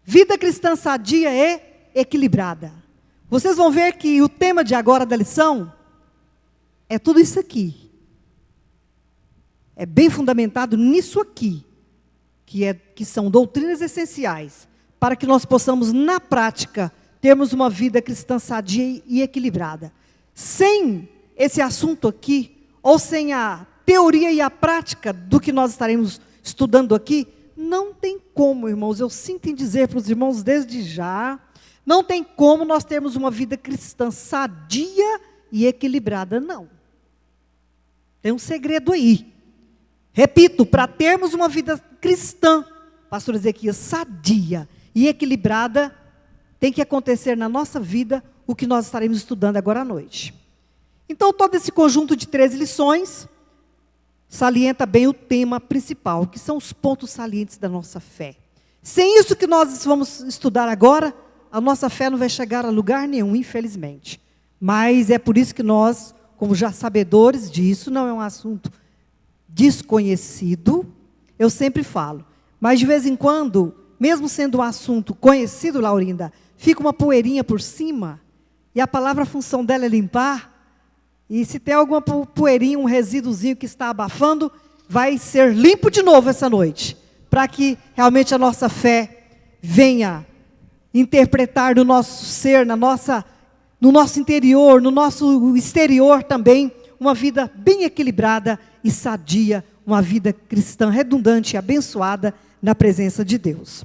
Vida cristã sadia e equilibrada. Vocês vão ver que o tema de agora da lição é tudo isso aqui. É bem fundamentado nisso aqui, que são doutrinas essenciais, para que nós possamos, na prática, termos uma vida cristã sadia e equilibrada. Sem esse assunto aqui, ou sem a teoria e a prática do que nós estaremos estudando aqui, não tem como, irmãos, eu sinto em dizer para os irmãos desde já, não tem como nós termos uma vida cristã sadia e equilibrada, não. Tem um segredo aí. Repito, para termos uma vida cristã, pastor Ezequias, sadia e equilibrada, tem que acontecer na nossa vida o que nós estaremos estudando agora à noite. Então, todo esse conjunto de 13 lições salienta bem o tema principal, que são os pontos salientes da nossa fé. Sem isso que nós vamos estudar agora, a nossa fé não vai chegar a lugar nenhum, infelizmente. Mas é por isso que nós, como já sabedores disso, não é um assunto desconhecido, eu sempre falo. Mas de vez em quando, mesmo sendo um assunto conhecido, Laurinda, fica uma poeirinha por cima, e a palavra, a função dela é limpar, e se tem alguma poeirinha, um resíduozinho que está abafando, vai ser limpo de novo essa noite, para que realmente a nossa fé venha interpretar no nosso ser, no nosso interior, no nosso exterior também, uma vida bem equilibrada e sadia, uma vida cristã redundante e abençoada na presença de Deus.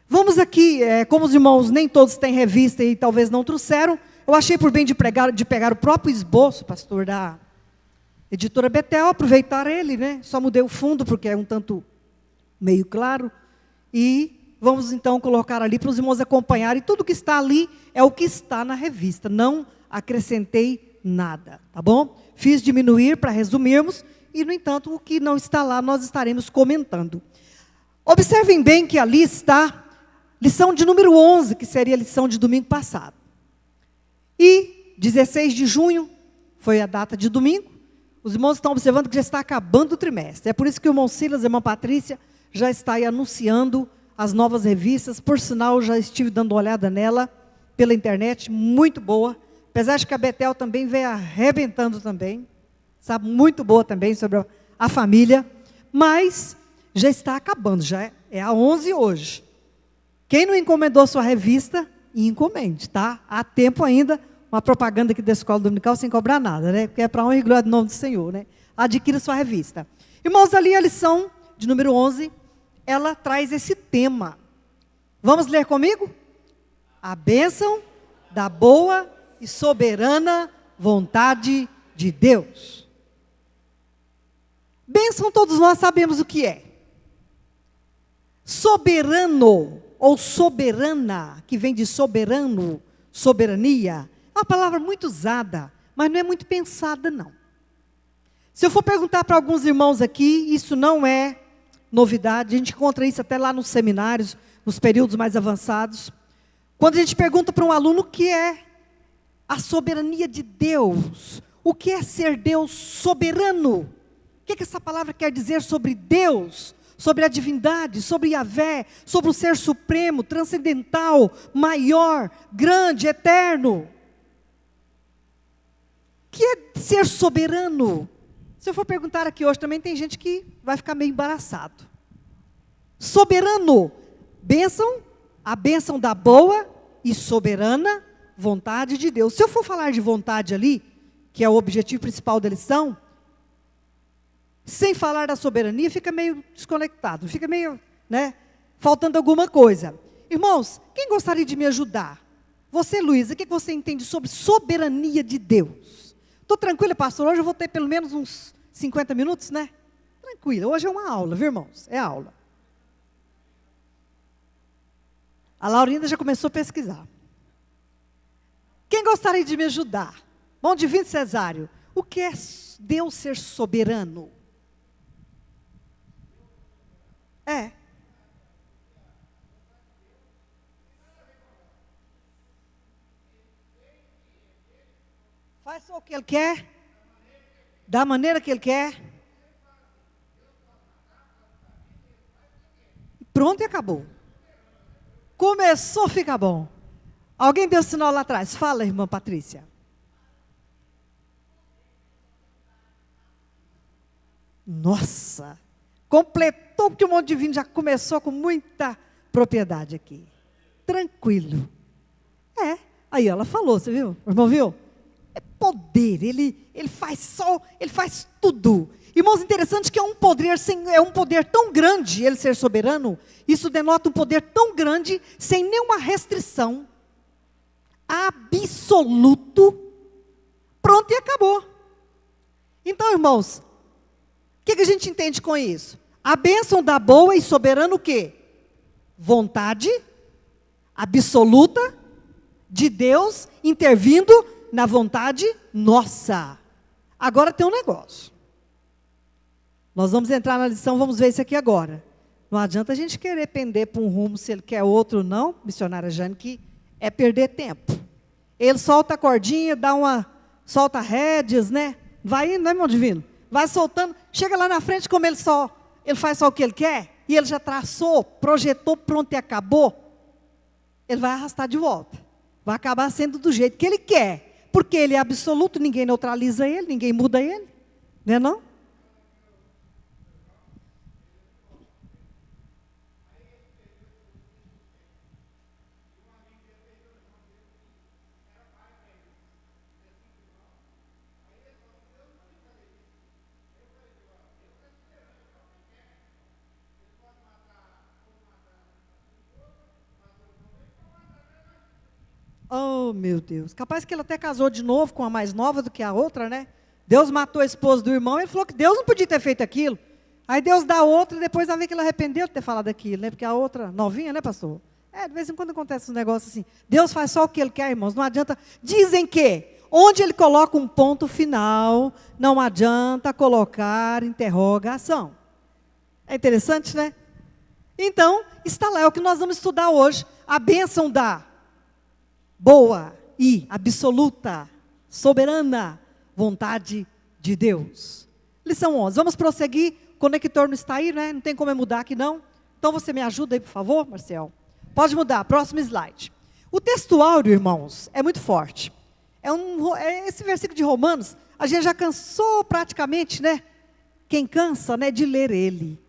Vamos aqui, como os irmãos nem todos têm revista e talvez não trouxeram, eu achei por bem de pegar o próprio esboço, pastor, da editora Betel, aproveitar ele, né? Só mudei o fundo porque é um tanto meio claro, e vamos então colocar ali para os irmãos acompanharem. Tudo que está ali é o que está na revista, não acrescentei nada, tá bom? Fiz diminuir para resumirmos, e no entanto o que não está lá nós estaremos comentando. Observem bem que ali está lição de número 11, que seria a lição de domingo passado. E 16 de junho foi a data de domingo. Os irmãos estão observando que já está acabando o trimestre. É por isso que o irmão Silas e a irmã Patrícia já está aí anunciando as novas revistas. Por sinal, já estive dando uma olhada nela pela internet, muito boa. Apesar de que a Betel também veio arrebentando também. Sabe, muito boa também sobre a família. Mas já está acabando, já é a 11 hoje. Quem não encomendou sua revista, encomende, tá? Há tempo ainda, uma propaganda aqui da Escola Dominical sem cobrar nada, né? Porque é para honra e glória do nome do Senhor, né? Adquira sua revista. Irmãos, ali a lição de número 11, ela traz esse tema. Vamos ler comigo? A bênção da boa e soberana vontade de Deus. Bênção todos nós sabemos o que é. Soberano ou soberana, que vem de soberano, soberania, é uma palavra muito usada, mas não é muito pensada, não. Se eu for perguntar para alguns irmãos aqui, isso não é novidade, a gente encontra isso até lá nos seminários, nos períodos mais avançados. Quando a gente pergunta para um aluno o que é a soberania de Deus, o que é ser Deus soberano, o que essa palavra quer dizer sobre Deus, sobre a divindade, sobre Yahvé, sobre o ser supremo, transcendental, maior, grande, eterno. O que é ser soberano? Se eu for perguntar aqui hoje, também tem gente que vai ficar meio embaraçado. Soberano, bênção, a bênção da boa e soberana vontade de Deus. Se eu for falar de vontade ali, que é o objetivo principal da lição, sem falar da soberania, fica meio desconectado, fica meio, né, faltando alguma coisa. Irmãos, quem gostaria de me ajudar? Você, Luísa, o que você entende sobre soberania de Deus? Estou tranquila, pastor, hoje eu vou ter pelo menos uns 50 minutos, né? Tranquila, hoje é uma aula, viu, irmãos? É aula. A Laurinda já começou a pesquisar. Quem gostaria de me ajudar? Bom, Divino Cesário, o que é Deus ser soberano? É. Faz só o que Ele quer, da maneira que Ele quer. E pronto e acabou. Começou a ficar bom. Alguém deu sinal lá atrás. Fala, irmã Patrícia. Nossa, completou porque o monte de vinho já começou com muita propriedade aqui. Tranquilo. Aí ela falou, você viu? O irmão viu? É poder, ele faz tudo. Irmãos, interessante que é um poder tão grande, ele ser soberano, isso denota um poder tão grande, sem nenhuma restrição, absoluto, pronto e acabou. Então, irmãos, o que a gente entende com isso? A bênção da boa e soberana o quê? Vontade absoluta de Deus intervindo na vontade nossa. Agora tem um negócio. Nós vamos entrar na lição, vamos ver isso aqui agora. Não adianta a gente querer pender para um rumo se ele quer outro, não, missionária Jane, que é perder tempo. Ele solta a cordinha, solta rédeas, né? Vai indo, né, irmão divino? Vai soltando, chega lá na frente, como ele faz só o que ele quer, e ele já traçou, projetou, pronto e acabou, ele vai arrastar de volta. Vai acabar sendo do jeito que ele quer, porque ele é absoluto, ninguém neutraliza ele, ninguém muda ele, não é não? Oh, meu Deus. Capaz que ele até casou de novo com a mais nova do que a outra, né? Deus matou a esposa do irmão, ele falou que Deus não podia ter feito aquilo. Aí Deus dá outra e depois vai ver que ele arrependeu de ter falado aquilo, né? Porque a outra, novinha, né, pastor? De vez em quando acontece um negócio assim. Deus faz só o que ele quer, irmãos. Não adianta. Dizem que, onde ele coloca um ponto final, não adianta colocar interrogação. É interessante, né? Então, está lá, é o que nós vamos estudar hoje. A bênção da boa e absoluta, soberana vontade de Deus. Lição 11. Vamos prosseguir. O conector não está aí, né? Não tem como eu mudar aqui, não. Então, você me ajuda aí, por favor, Marcel? Pode mudar. Próximo slide. O textuário, irmãos, é muito forte. Esse versículo de Romanos, a gente já cansou praticamente, né? Quem cansa, né, de ler ele.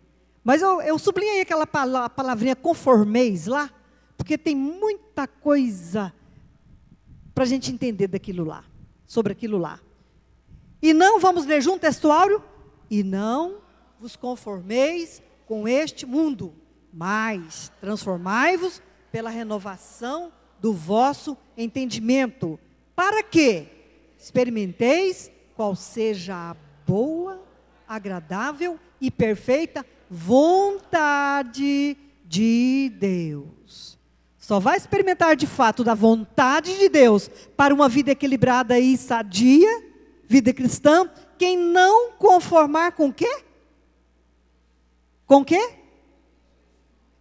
Mas eu sublinhei aquela palavrinha conformeis lá, porque tem muita coisa para a gente entender daquilo lá, sobre aquilo lá. E não, vamos ler junto o textuário? E não vos conformeis com este mundo, mas transformai-vos pela renovação do vosso entendimento, para que experimenteis qual seja a boa, agradável e perfeita vontade de Deus. Só vai experimentar de fato da vontade de Deus para uma vida equilibrada e sadia, vida cristã, quem não conformar com o quê? Com o quê?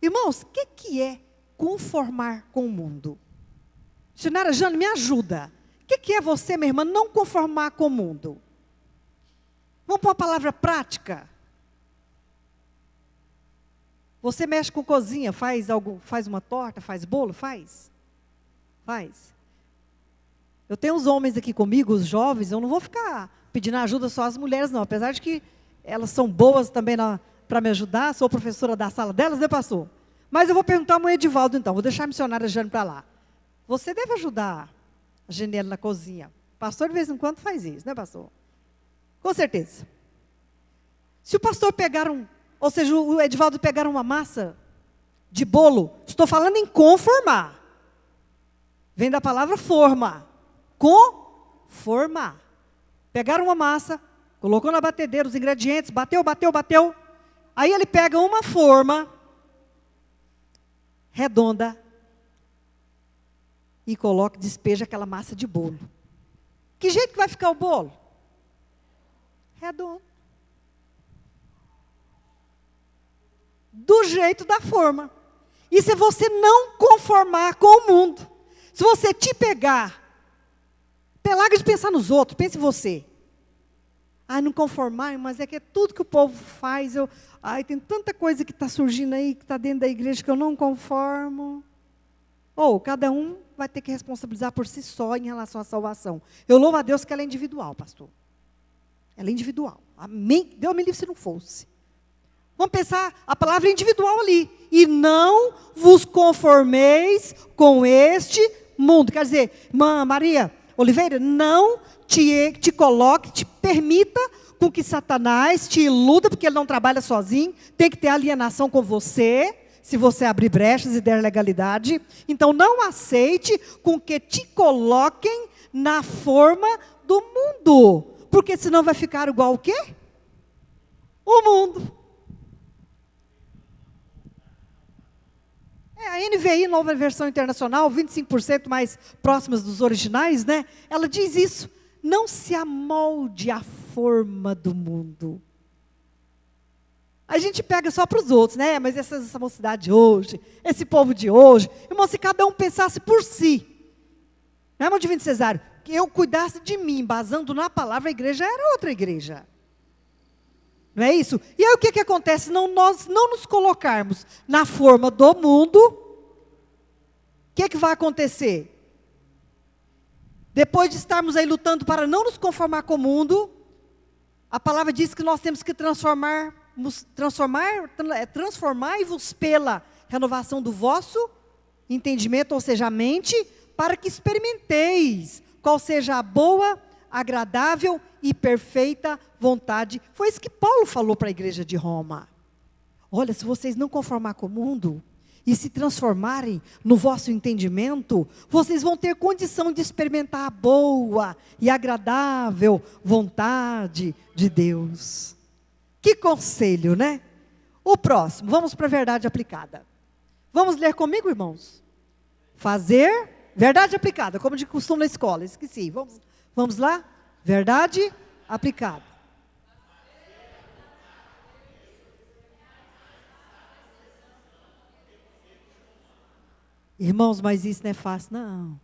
Irmãos, o que é conformar com o mundo? Missionária Jane, me ajuda. O que é você, minha irmã, não conformar com o mundo? Vamos para uma palavra prática. Você mexe com cozinha, faz uma torta, faz bolo, faz? Faz. Eu tenho os homens aqui comigo, os jovens, eu não vou ficar pedindo ajuda só às mulheres, não. Apesar de que elas são boas também para me ajudar, sou professora da sala delas, né, pastor? Mas eu vou perguntar ao irmão Edivaldo, então, vou deixar a missionária Jane para lá. Você deve ajudar a Geniela na cozinha. Pastor, de vez em quando, faz isso, né, pastor? Com certeza. Se o pastor pegar ou seja, o Edivaldo pegar uma massa de bolo, estou falando em conformar. Vem da palavra forma. Conformar. Pegaram uma massa, colocou na batedeira os ingredientes, bateu. Aí ele pega uma forma redonda e despeja aquela massa de bolo. Que jeito que vai ficar o bolo? Redondo. Do jeito da forma. E se você não conformar com o mundo, se você te pegar, larga de pensar nos outros, pense em você. Não conformar, mas é que é tudo que o povo faz. Tem tanta coisa que está surgindo aí, que está dentro da igreja, que eu não conformo. Ou cada um vai ter que responsabilizar por si só em relação à salvação. Eu louvo a Deus que ela é individual, pastor. Ela é individual. Amém? Deus me livre se não fosse. Vamos pensar a palavra individual ali. E não vos conformeis com este mundo. Quer dizer, irmã Maria Oliveira, não te coloque, te permita com que Satanás te iluda, porque ele não trabalha sozinho, tem que ter alienação com você, se você abrir brechas e der legalidade. Então não aceite com que te coloquem na forma do mundo, porque senão vai ficar igual o quê? O mundo. A NVI, nova versão internacional, 25% mais próximas dos originais, né? Ela diz isso. Não se amolde à forma do mundo. A gente pega só para os outros, né? Mas essa mocidade de hoje, esse povo de hoje. Irmão, se cada um pensasse por si. Não é, irmão Divino Cesário? Que eu cuidasse de mim, basando na palavra, a igreja era outra igreja. Não é isso? E aí o que acontece? Nós não nos colocarmos na forma do mundo, o que vai acontecer? Depois de estarmos aí lutando para não nos conformar com o mundo, a palavra diz que nós temos que transformai-vos pela renovação do vosso entendimento, ou seja, a mente, para que experimenteis qual seja a boa, agradável e perfeita vontade. Foi isso que Paulo falou para a igreja de Roma. Olha, se vocês não conformar com o mundo e se transformarem no vosso entendimento, vocês vão ter condição de experimentar a boa e agradável vontade de Deus. Que conselho, né? O próximo, vamos para a verdade aplicada. Vamos ler comigo, irmãos? Fazer verdade aplicada, como de costume na escola, esqueci. Vamos lá? Verdade aplicada. Irmãos, mas isso não é fácil, não.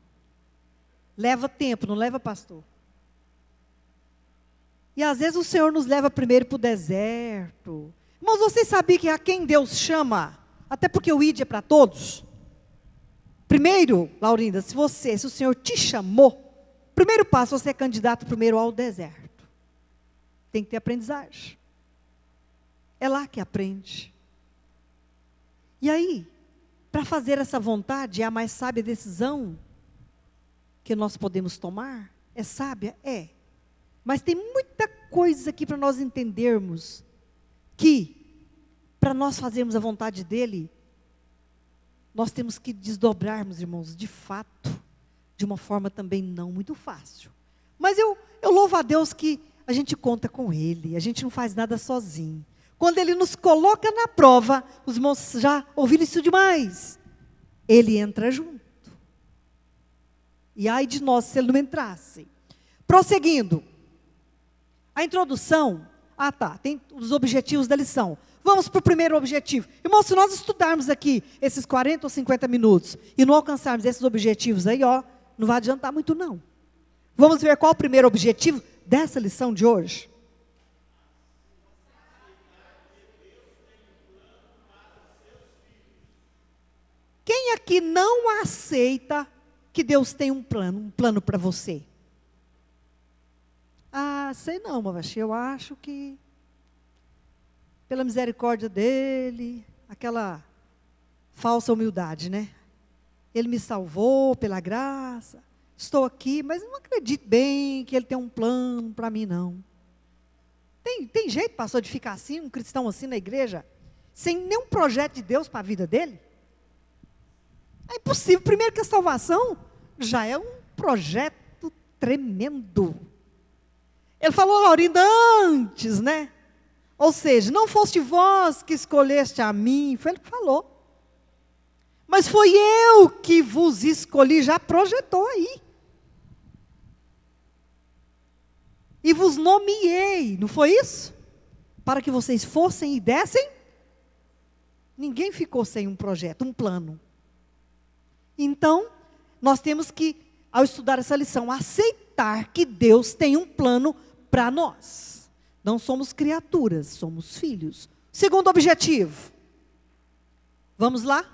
Leva tempo, não leva, pastor? E às vezes o Senhor nos leva primeiro para o deserto. Irmãos, vocês sabiam que a quem Deus chama, até porque o ID é para todos. Primeiro, Laurinda, se o Senhor te chamou, primeiro passo, você é candidato primeiro ao deserto. Tem que ter aprendizagem. É lá que aprende. E aí, para fazer essa vontade, é a mais sábia decisão que nós podemos tomar? É sábia? É. Mas tem muita coisa aqui para nós entendermos que, para nós fazermos a vontade dEle, nós temos que desdobrarmos, irmãos, de fato, de uma forma também não muito fácil. Mas eu louvo a Deus que a gente conta com Ele, a gente não faz nada sozinho. Quando Ele nos coloca na prova, os irmãos já ouviram isso demais, Ele entra junto. E ai de nós se Ele não entrasse. Prosseguindo, a introdução, tem os objetivos da lição. Vamos para o primeiro objetivo. Irmãos, se nós estudarmos aqui esses 40 ou 50 minutos e não alcançarmos esses objetivos aí, não vai adiantar muito não. Vamos ver qual é o primeiro objetivo dessa lição de hoje. Quem aqui não aceita que Deus tem um plano para você? Sei não, Mavachi, eu acho que pela misericórdia dele, aquela falsa humildade, né? Ele me salvou pela graça, estou aqui, mas não acredito bem que ele tem um plano para mim, não. Tem jeito, pastor, de ficar assim, um cristão assim na igreja, sem nenhum projeto de Deus para a vida dele? É impossível. Primeiro que a salvação já é um projeto tremendo. Ele falou, Laurinda, antes, né? Ou seja, não foste vós que escolheste a mim, foi ele que falou. Mas foi eu que vos escolhi, já projetou aí. E vos nomeei, não foi isso? Para que vocês fossem e dessem. Ninguém ficou sem um projeto, um plano. Então, nós temos que, ao estudar essa lição, aceitar que Deus tem um plano para nós. Não somos criaturas, somos filhos. Segundo objetivo. Vamos lá?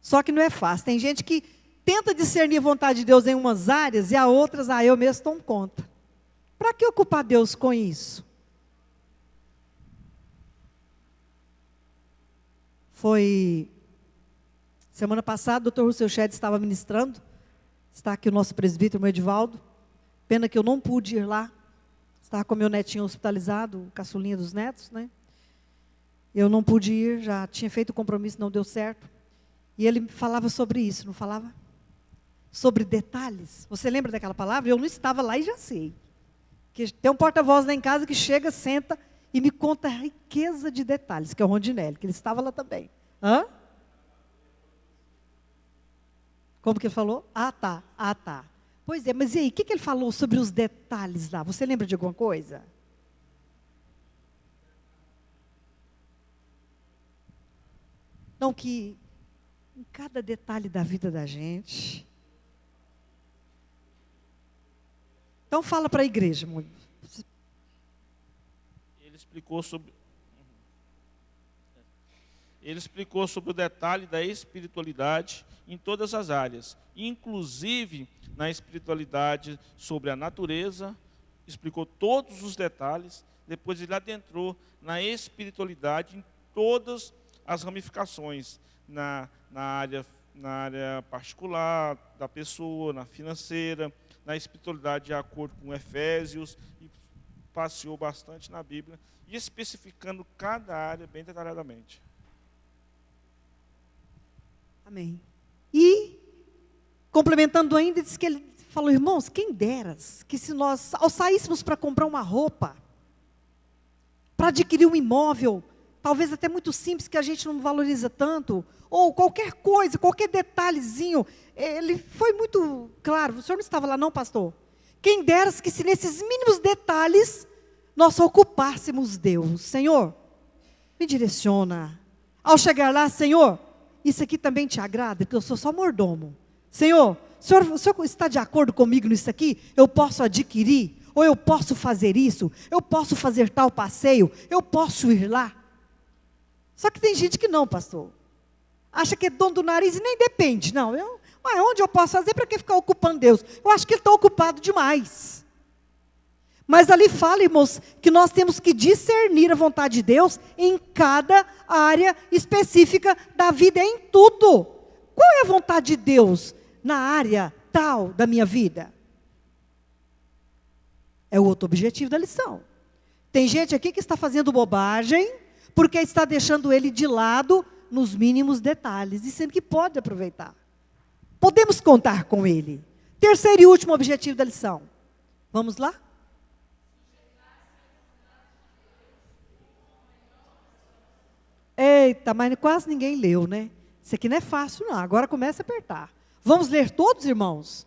Só que não é fácil. Tem gente que tenta discernir a vontade de Deus em umas áreas e a outras, eu mesmo tomo conta. Para que ocupar Deus com isso? Foi semana passada, o Dr. Russell Shedd estava ministrando. Está aqui o nosso presbítero, o Edivaldo. Pena que eu não pude ir lá. Estava com meu netinho hospitalizado, o caçulinha dos netos, né? Eu não pude ir, já tinha feito o compromisso, não deu certo. E ele falava sobre isso, não falava? Sobre detalhes. Você lembra daquela palavra? Eu não estava lá e já sei. Que tem um porta-voz lá em casa que chega, senta e me conta a riqueza de detalhes, que é o Rondinelli, que ele estava lá também. Hã? Como que ele falou? Ah, tá. Pois é, mas e aí, o que ele falou sobre os detalhes lá? Você lembra de alguma coisa? Não, que em cada detalhe da vida da gente. Então fala para a igreja, mulher. Ele explicou sobre o detalhe da espiritualidade em todas as áreas, inclusive na espiritualidade sobre a natureza, explicou todos os detalhes, depois ele adentrou na espiritualidade em todas as ramificações, na área particular da pessoa, na financeira, na espiritualidade de acordo com Efésios, e passeou bastante na Bíblia, e especificando cada área bem detalhadamente. Amém. E, complementando ainda, diz que ele falou, irmãos, quem deras que se nós, ao saíssemos para comprar uma roupa, para adquirir um imóvel, talvez até muito simples, que a gente não valoriza tanto, ou qualquer coisa, qualquer detalhezinho, ele foi muito claro. O senhor não estava lá não, pastor? Quem deras que se nesses mínimos detalhes, nós ocupássemos Deus. Senhor, me direciona. Ao chegar lá, Senhor, isso aqui também te agrada, porque eu sou só mordomo. Senhor, o senhor está de acordo comigo nisso aqui? Eu posso adquirir? Ou eu posso fazer isso? Eu posso fazer tal passeio? Eu posso ir lá? Só que tem gente que não, pastor. Acha que é dono do nariz e nem depende. Não, onde eu posso fazer? Para que ficar ocupando Deus? Eu acho que ele está ocupado demais. Mas ali fala, irmãos, que nós temos que discernir a vontade de Deus em cada área específica da vida, em tudo. Qual é a vontade de Deus na área tal da minha vida? É o outro objetivo da lição. Tem gente aqui que está fazendo bobagem, porque está deixando ele de lado nos mínimos detalhes, e sempre que pode aproveitar. Podemos contar com ele. Terceiro e último objetivo da lição. Vamos lá? Eita, mas quase ninguém leu, né? Isso aqui não é fácil, não. Agora começa a apertar. Vamos ler todos, irmãos?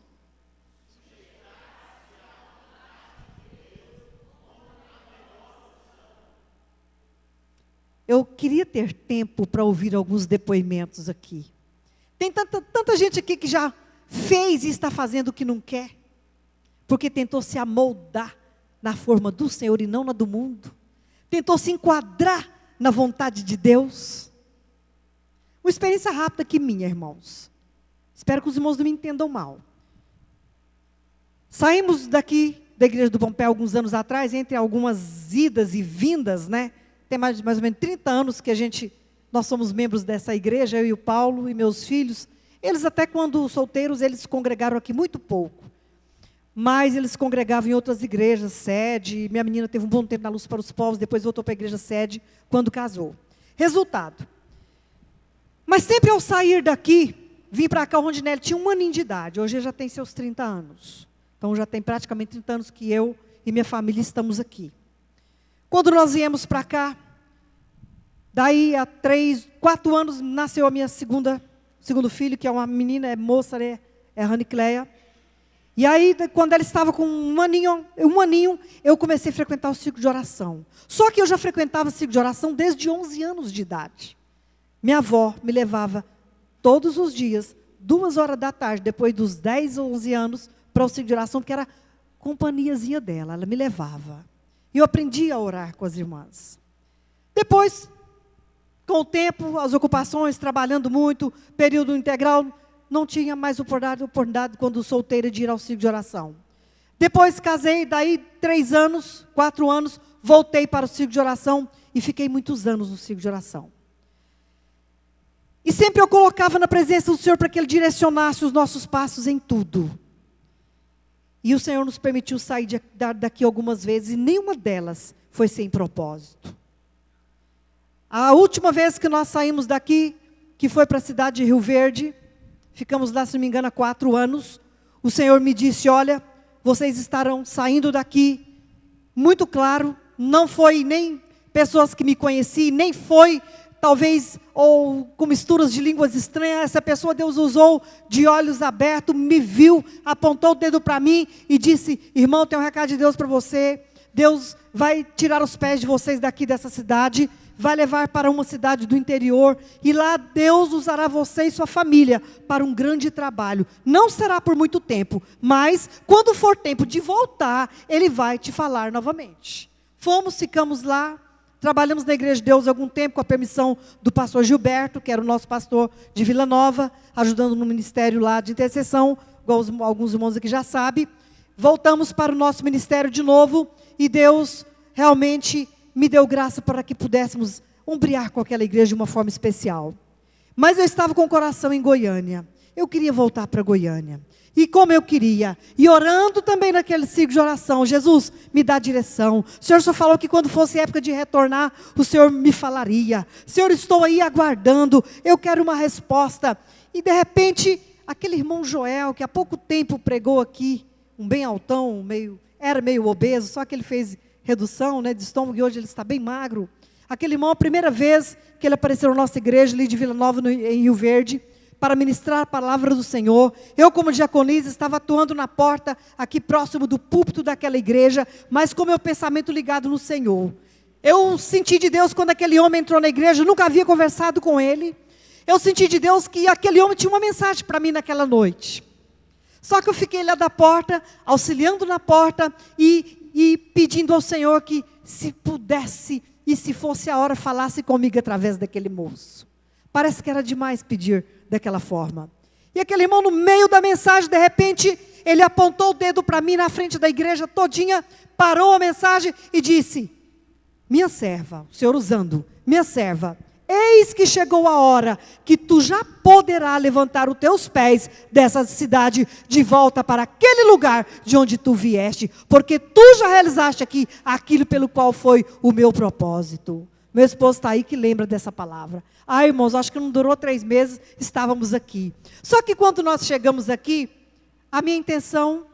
Eu queria ter tempo para ouvir alguns depoimentos aqui. Tem tanta gente aqui que já fez e está fazendo o que não quer, porque tentou se amoldar na forma do Senhor e não na do mundo. Tentou se enquadrar na vontade de Deus. Uma experiência rápida aqui minha, irmãos. Espero que os irmãos não me entendam mal. Saímos daqui da igreja do Pompéu alguns anos atrás, entre algumas idas e vindas, né? Tem mais ou menos 30 anos que nós somos membros dessa igreja, eu e o Paulo e meus filhos. Eles até quando solteiros, eles congregaram aqui muito pouco. Mas eles congregavam em outras igrejas, sede. Minha menina teve um bom tempo na Luz para os Povos, depois voltou para a igreja sede, quando casou. Resultado. Mas sempre ao sair daqui, vim para cá, o Rondinelli tinha 1 aninho de idade, hoje ele já tem seus 30 anos. Então já tem praticamente 30 anos que eu e minha família estamos aqui. Quando nós viemos para cá, daí há 4 anos nasceu a minha segundo filho, que é uma menina, é moça, né? É a Ranicleia. E aí, quando ela estava com um aninho, eu comecei a frequentar o ciclo de oração. Só que eu já frequentava o ciclo de oração desde 11 anos de idade. Minha avó me levava todos os dias, 2 horas da tarde, depois dos 10 ou 11 anos, para o ciclo de oração, porque era a companhiazinha dela, ela me levava. E eu aprendi a orar com as irmãs. Depois, com o tempo, as ocupações, trabalhando muito, período integral, não tinha mais oportunidade quando solteira de ir ao círculo de oração. Depois casei, daí 3 anos, 4 anos, voltei para o círculo de oração e fiquei muitos anos no círculo de oração. E sempre eu colocava na presença do Senhor para que Ele direcionasse os nossos passos em tudo. E o Senhor nos permitiu sair daqui algumas vezes, e nenhuma delas foi sem propósito. A última vez que nós saímos daqui, que foi para a cidade de Rio Verde, ficamos lá, se não me engano, há 4 anos, o Senhor me disse, olha, vocês estarão saindo daqui, muito claro, não foi nem pessoas que me conheciam, nem foi, talvez, ou com misturas de línguas estranhas, essa pessoa Deus usou de olhos abertos, me viu, apontou o dedo para mim e disse, irmão, tem um recado de Deus para você, Deus vai tirar os pés de vocês daqui dessa cidade, vai levar para uma cidade do interior, e lá Deus usará você e sua família para um grande trabalho. Não será por muito tempo, mas quando for tempo de voltar, Ele vai te falar novamente. Ficamos lá, trabalhamos na Igreja de Deus há algum tempo, com a permissão do pastor Gilberto, que era o nosso pastor de Vila Nova, ajudando no ministério lá de intercessão, igual alguns irmãos aqui já sabem. Voltamos para o nosso ministério de novo, e Deus realmente me deu graça para que pudéssemos ombrear com aquela igreja de uma forma especial. Mas eu estava com o coração em Goiânia. Eu queria voltar para Goiânia. E como eu queria. E orando também naquele ciclo de oração. Jesus, me dá direção. O Senhor só falou que quando fosse época de retornar, o Senhor me falaria. Senhor, estou aí aguardando. Eu quero uma resposta. E de repente, aquele irmão Joel, que há pouco tempo pregou aqui, um bem altão, era meio obeso, só que ele fez redução, de estômago, e hoje ele está bem magro. Aquele irmão, a primeira vez que ele apareceu na nossa igreja, ali de Vila Nova, em Rio Verde, para ministrar a palavra do Senhor. Eu, como diaconisa, estava atuando na porta, aqui próximo do púlpito daquela igreja, mas com meu pensamento ligado no Senhor. Eu senti de Deus, quando aquele homem entrou na igreja, eu nunca havia conversado com ele. Eu senti de Deus que aquele homem tinha uma mensagem para mim naquela noite. Só que eu fiquei lá da porta, auxiliando na porta, e pedindo ao Senhor que, se pudesse, e se fosse a hora, falasse comigo através daquele moço. Parece que era demais pedir daquela forma. E aquele irmão, no meio da mensagem, de repente, ele apontou o dedo para mim, na frente da igreja todinha, parou a mensagem e disse, minha serva, o Senhor usando, minha serva, eis que chegou a hora que tu já poderás levantar os teus pés dessa cidade de volta para aquele lugar de onde tu vieste, porque tu já realizaste aqui aquilo pelo qual foi o meu propósito. Meu esposo está aí que lembra dessa palavra. Irmãos, acho que não durou 3 meses, estávamos aqui. Só que quando nós chegamos aqui, a minha intenção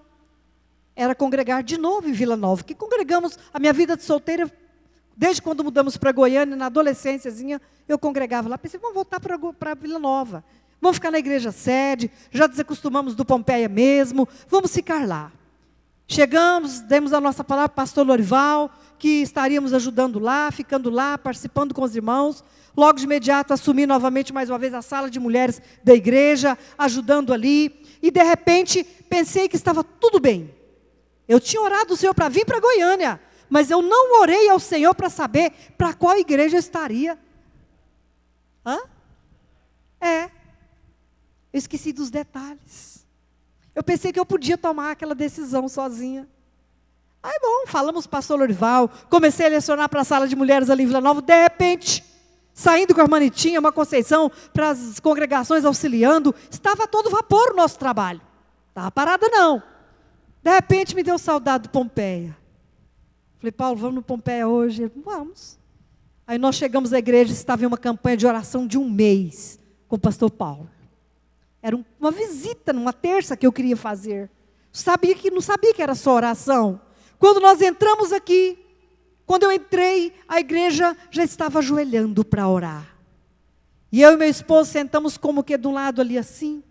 era congregar de novo em Vila Nova, que congregamos a minha vida de solteira. Desde quando mudamos para Goiânia, na adolescênciazinha, eu congregava lá. Pensei, vamos voltar para Vila Nova. Vamos ficar na igreja sede, já desacostumamos do Pompeia mesmo, vamos ficar lá. Chegamos, demos a nossa palavra para o pastor Lorival, que estaríamos ajudando lá, ficando lá, participando com os irmãos. Logo de imediato assumi novamente mais uma vez a sala de mulheres da igreja, ajudando ali. E de repente pensei que estava tudo bem. Eu tinha orado ao Senhor para vir para Goiânia, mas eu não orei ao Senhor para saber para qual igreja eu estaria. Eu esqueci dos detalhes. Eu pensei que eu podia tomar aquela decisão sozinha. Aí bom, falamos para o pastor Lorival, comecei a lecionar para a sala de mulheres ali em Vila Nova, de repente, saindo com a irmã Nitinha, uma Conceição, para as congregações auxiliando, estava a todo vapor o nosso trabalho. Estava parada não. De repente me deu saudade do Pompeia. Falei, Paulo, vamos no Pompeia hoje? Ele, vamos. Aí nós chegamos à igreja, estava em uma campanha de oração de 1 mês, com o pastor Paulo. Era uma visita, numa terça que eu queria fazer. Não sabia que era só oração. Quando nós entramos aqui, quando eu entrei, a igreja já estava ajoelhando para orar. E eu e meu esposo sentamos como que de um lado ali assim,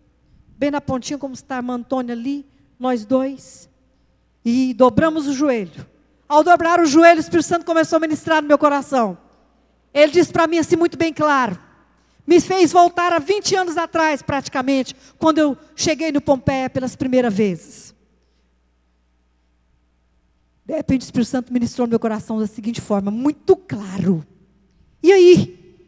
bem na pontinha, como está a irmã Antônia ali, nós dois. E dobramos o joelho. Ao dobrar o joelho, o Espírito Santo começou a ministrar no meu coração. Ele disse para mim assim muito bem claro. Me fez voltar a 20 anos atrás, praticamente, quando eu cheguei no Pompeia pelas primeiras vezes. De repente o Espírito Santo ministrou no meu coração da seguinte forma, muito claro. E aí?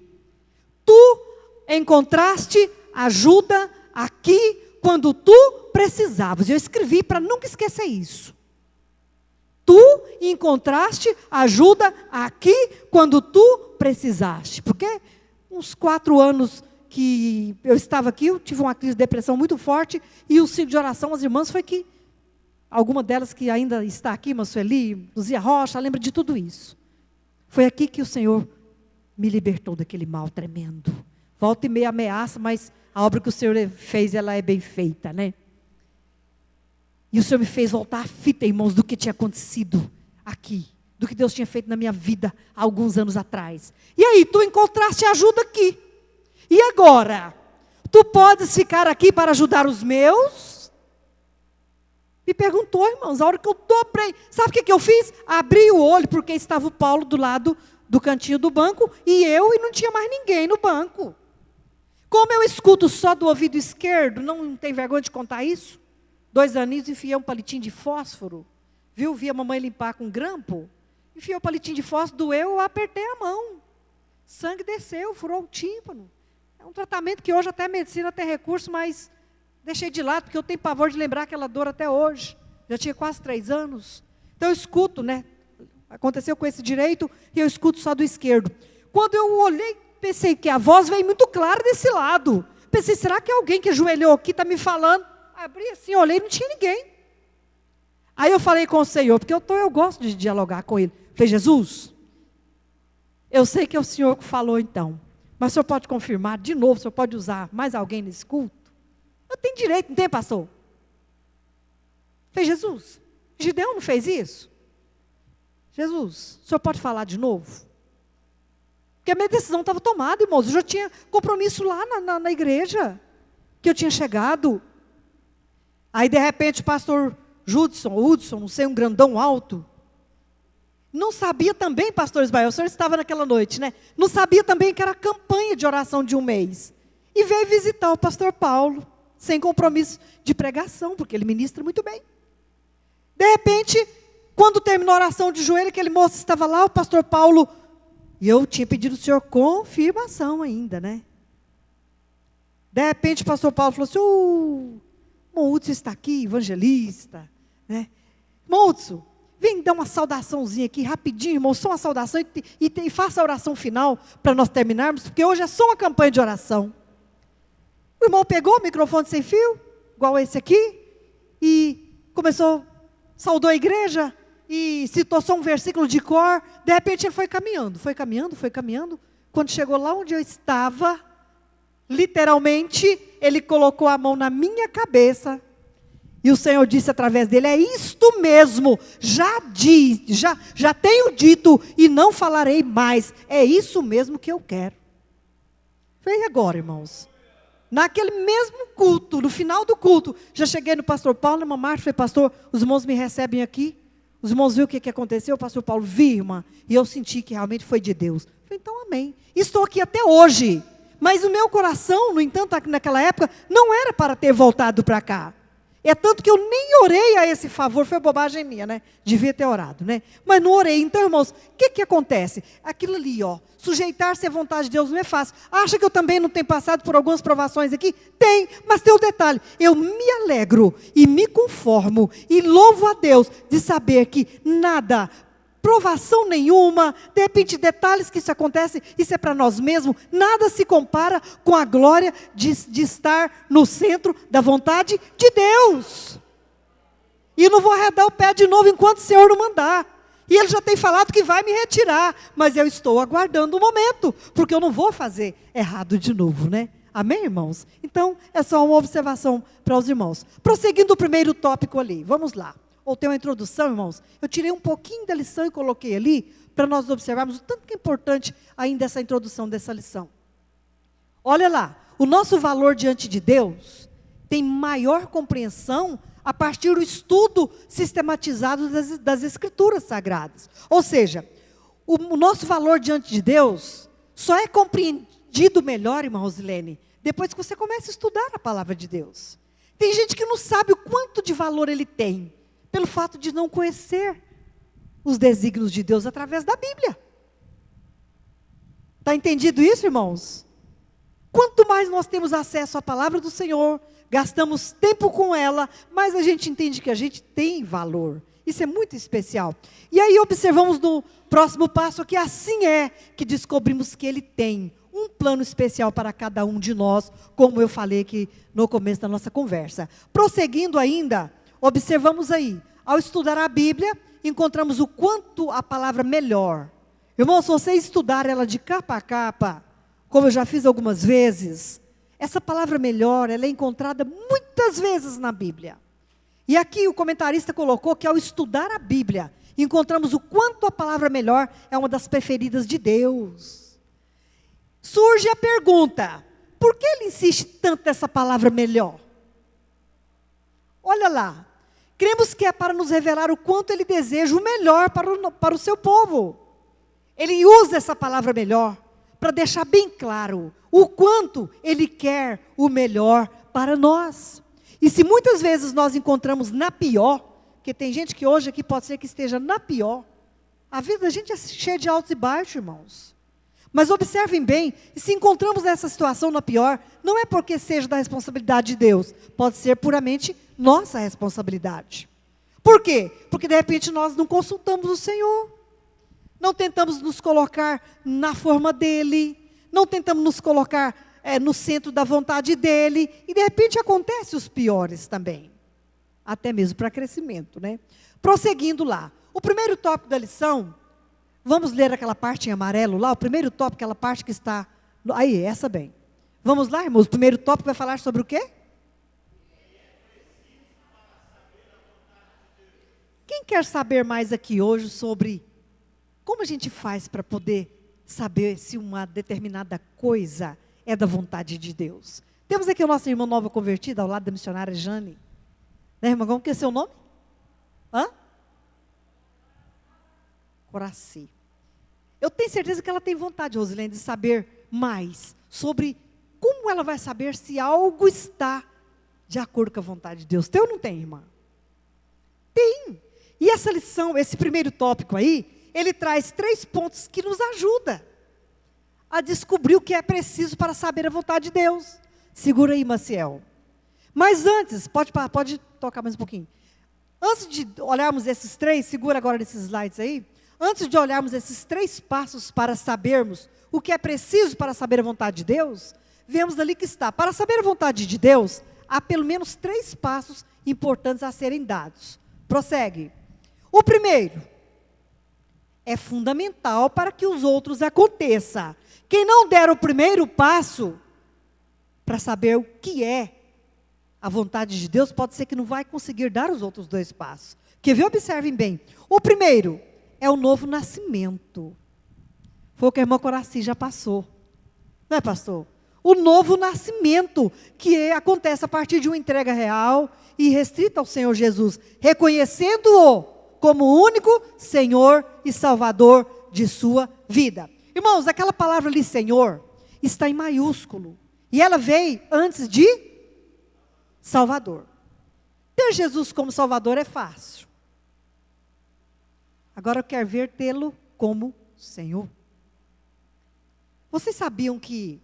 encontraste ajuda aqui quando tu precisavas. Eu escrevi para nunca esquecer isso. Tu encontraste ajuda aqui quando tu precisaste. Porque uns 4 anos que eu estava aqui, eu tive uma crise de depressão muito forte, e o ciclo de oração, as irmãs, foi que, alguma delas que ainda está aqui, irmã Sueli, Luzia Rocha, lembra de tudo isso. Foi aqui que o Senhor me libertou daquele mal tremendo. Volta e meia ameaça, mas a obra que o Senhor fez, ela é bem feita, né? E o Senhor me fez voltar à fita, irmãos, do que tinha acontecido aqui, do que Deus tinha feito na minha vida há alguns anos atrás. E aí, tu encontraste ajuda aqui. E agora? Tu podes ficar aqui para ajudar os meus? Me perguntou, irmãos, a hora que eu dobrei. Sabe o que eu fiz? Abri o olho, porque estava o Paulo do lado do cantinho do banco, e não tinha mais ninguém no banco. Como eu escuto só do ouvido esquerdo, não tem vergonha de contar isso? 2 aninhos, enfiei um palitinho de fósforo. Viu? Vi a mamãe limpar com grampo. Enfiei o palitinho de fósforo, doeu, eu apertei a mão. Sangue desceu, furou o tímpano. É um tratamento que hoje até a medicina tem recurso, mas deixei de lado, porque eu tenho pavor de lembrar aquela dor até hoje. Já tinha quase 3 anos. Então eu escuto, né? Aconteceu com esse direito, e eu escuto só do esquerdo. Quando eu olhei, pensei que a voz veio muito clara desse lado. Pensei, será que alguém que ajoelhou aqui está me falando? Abri assim, olhei, não tinha ninguém. Aí eu falei com o Senhor, porque eu gosto de dialogar com Ele. Falei, Jesus, eu sei que é o Senhor que falou então, mas o Senhor pode confirmar de novo, o Senhor pode usar mais alguém nesse culto? Eu tenho direito, não tem, pastor? Falei, Jesus, Gideão não fez isso? Jesus, o Senhor pode falar de novo? Porque a minha decisão estava tomada, irmãos. Eu já tinha compromisso lá na igreja, que eu tinha chegado. Aí, de repente, o pastor Hudson, não sei, um grandão alto, não sabia também, pastor Ismael, o senhor estava naquela noite, né? Não sabia também que era a campanha de oração de 1 mês. E veio visitar o pastor Paulo, sem compromisso de pregação, porque ele ministra muito bem. De repente, quando terminou a oração de joelho, aquele moço estava lá, o pastor Paulo, e eu tinha pedido ao senhor confirmação ainda, né? De repente, o pastor Paulo falou assim, irmão Hudson está aqui, evangelista, né? Irmão Hudson, vem dar uma saudaçãozinha aqui, rapidinho, irmão, só uma saudação, e faça a oração final, para nós terminarmos, porque hoje é só uma campanha de oração. O irmão pegou o microfone sem fio, igual esse aqui, e começou, saudou a igreja, e citou só um versículo de cor. De repente ele foi caminhando. Quando chegou lá onde eu estava, literalmente, ele colocou a mão na minha cabeça, e o Senhor disse através dele, é isto mesmo, já tenho dito, e não falarei mais, é isso mesmo que eu quero. Falei, agora, irmãos, naquele mesmo culto, no final do culto, já cheguei no pastor Paulo, na Marta, falei, pastor, os irmãos me recebem aqui, os irmãos viram o que aconteceu, o pastor Paulo, vi, irmã, e eu senti que realmente foi de Deus. Falei, então amém, estou aqui até hoje, mas o meu coração, no entanto, naquela época, não era para ter voltado para cá. É tanto que eu nem orei a esse favor, foi bobagem minha, né? Devia ter orado, né? Mas não orei. Então, irmãos, o que acontece? Aquilo ali, sujeitar-se à vontade de Deus não é fácil. Acha que eu também não tenho passado por algumas provações aqui? Tem, mas tem um detalhe. Eu me alegro e me conformo e louvo a Deus de saber que nada, provação nenhuma, de repente detalhes que isso acontece, isso é para nós mesmos, nada se compara com a glória de estar no centro da vontade de Deus. E não vou arredar o pé de novo enquanto o Senhor não mandar. E Ele já tem falado que vai me retirar, mas eu estou aguardando o momento, porque eu não vou fazer errado de novo, né? Amém, irmãos? Então, é só uma observação para os irmãos. Prosseguindo o primeiro tópico ali, vamos lá. Ou tem uma introdução, irmãos, eu tirei um pouquinho da lição e coloquei ali, para nós observarmos o tanto que é importante ainda essa introdução dessa lição. Olha lá, o nosso valor diante de Deus tem maior compreensão a partir do estudo sistematizado das Escrituras Sagradas. Ou seja, o nosso valor diante de Deus só é compreendido melhor, irmã Rosilene, depois que você começa a estudar a palavra de Deus. Tem gente que não sabe o quanto de valor ele tem, pelo fato de não conhecer os desígnios de Deus através da Bíblia. Está entendido isso, irmãos? quanto mais nós temos acesso à palavra do Senhor, gastamos tempo com ela, mais a gente entende que a gente tem valor. Isso é muito especial. E aí observamos no próximo passo que assim é que descobrimos que Ele tem um plano especial para cada um de nós, como eu falei aqui no começo da nossa conversa. Prosseguindo ainda, observamos aí, ao estudar a Bíblia, encontramos o quanto a palavra melhor. Irmãos, se você estudar ela de capa a capa, como eu já fiz algumas vezes, essa palavra melhor, ela é encontrada muitas vezes na Bíblia. E aqui o comentarista colocou que ao estudar a Bíblia, encontramos o quanto a palavra melhor é uma das preferidas de Deus. Surge a pergunta, por que ele insiste tanto nessa palavra melhor? Olha lá, cremos que é para nos revelar o quanto ele deseja o melhor para o seu povo. Ele usa essa palavra melhor para deixar bem claro o quanto ele quer o melhor para nós. E se muitas vezes nós encontramos na pior, porque tem gente que hoje aqui pode ser que esteja na pior, a vida da gente é cheia de altos e baixos, irmãos. Mas observem bem, se encontramos nessa situação na pior, não é porque seja da responsabilidade de Deus, pode ser puramente nossa responsabilidade. Por quê? Porque de repente nós não consultamos o Senhor, não tentamos nos colocar na forma dEle, não tentamos nos colocar no centro da vontade dEle, e de repente acontece os piores também, até mesmo para crescimento, né? Prosseguindo lá, o primeiro tópico da lição, vamos ler aquela parte em amarelo lá, o primeiro tópico, aquela parte que está, aí, essa bem. Vamos lá, irmãos, o primeiro tópico vai falar sobre o quê? Quem quer saber mais aqui hoje sobre como a gente faz para poder saber se uma determinada coisa é da vontade de Deus? Temos aqui a nossa irmã nova convertida, ao lado da missionária Jane. Né, irmã? Como que é seu nome? Hã? Coraci. Eu tenho certeza que ela tem vontade, Rosilene, de saber mais sobre como ela vai saber se algo está de acordo com a vontade de Deus. Tem ou não tem, irmã? Tem. E essa lição, esse primeiro tópico aí, ele traz 3 pontos que nos ajudam a descobrir o que é preciso para saber a vontade de Deus. Segura aí, Maciel. Mas antes, pode tocar mais um pouquinho. Antes de olharmos esses 3, segura agora nesses slides aí. Antes de olharmos esses 3 passos para sabermos o que é preciso para saber a vontade de Deus, vemos ali que está. Para saber a vontade de Deus, há pelo menos 3 passos importantes a serem dados. Prossegue. O primeiro é fundamental para que os outros aconteçam. Quem não der o primeiro passo para saber o que é a vontade de Deus, pode ser que não vai conseguir dar os outros 2 passos. Quer ver? Observem bem. O primeiro é o novo nascimento. Foi o que a irmã Coraci já passou. Não é, pastor? O novo nascimento, que acontece a partir de uma entrega real e restrita ao Senhor Jesus, reconhecendo-o como o único Senhor e Salvador de sua vida. Irmãos, aquela palavra ali, Senhor, está em maiúsculo. E ela veio antes de Salvador. Ter Jesus como Salvador é fácil. Agora eu quero ver tê-lo como Senhor. Vocês sabiam que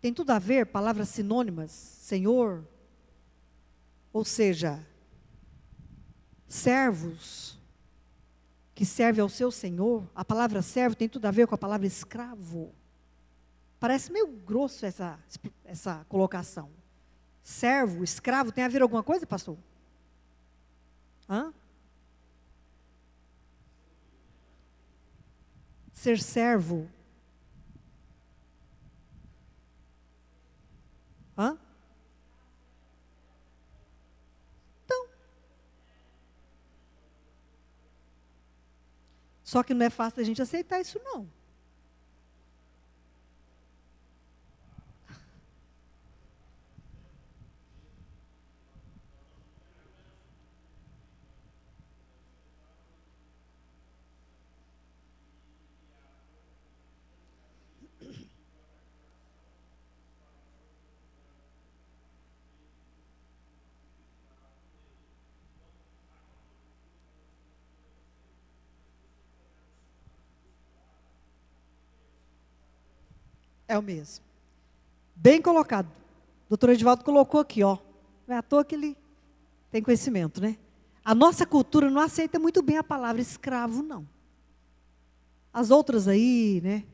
tem tudo a ver, palavras sinônimas, Senhor, ou seja, servos que servem ao seu Senhor. A palavra servo tem tudo a ver com a palavra escravo. Parece meio grosso essa colocação. Servo, escravo, tem a ver alguma coisa, pastor? Hã? Ser servo. Hã? Então. Só que não é fácil a gente aceitar isso, não. É o mesmo. Bem colocado. O doutor Edivaldo colocou aqui, ó. Não é à toa que ele tem conhecimento, né? A nossa cultura não aceita muito bem a palavra escravo, não. As outras aí, né?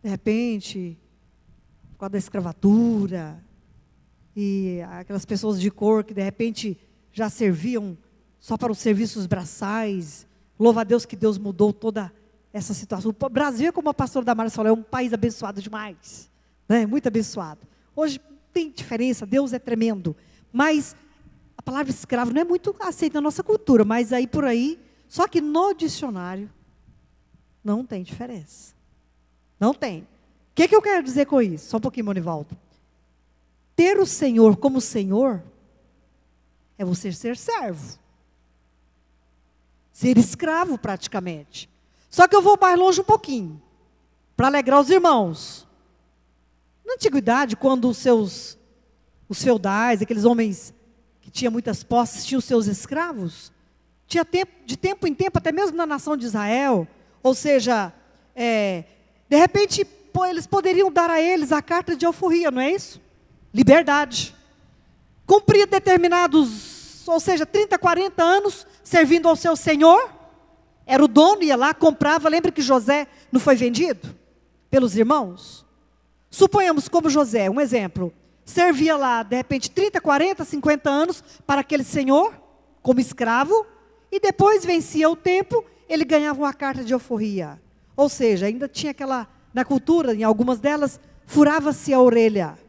De repente, por causa da escravatura, e aquelas pessoas de cor que de repente já serviam só para os serviços braçais. Louva a Deus que Deus mudou toda essa situação. O Brasil, como a pastora Damares falou, é um país abençoado demais, né? Muito abençoado. Hoje tem diferença, Deus é tremendo, mas a palavra escravo não é muito aceita na nossa cultura, mas aí por aí, só que no dicionário não tem diferença. Não tem. O que eu quero dizer com isso? Só um pouquinho, Monivaldo. Ter o Senhor como Senhor é você ser servo. Ser escravo, praticamente. Só que eu vou mais longe um pouquinho, para alegrar os irmãos. Na antiguidade, quando os feudais, aqueles homens que tinham muitas posses, tinham os seus escravos, tinha de tempo em tempo, até mesmo na nação de Israel, ou seja, de repente, eles poderiam dar a eles a carta de alforria, não é isso? Liberdade. Cumpria determinados, ou seja, 30, 40 anos, servindo ao seu senhor, era o dono, ia lá, comprava. Lembra que José não foi vendido pelos irmãos? Suponhamos como José, um exemplo, servia lá, de repente, 30, 40, 50 anos para aquele senhor, como escravo, e depois vencia o tempo, ele ganhava uma carta de alforria. Ou seja, ainda tinha aquela, na cultura, em algumas delas, furava-se a orelha.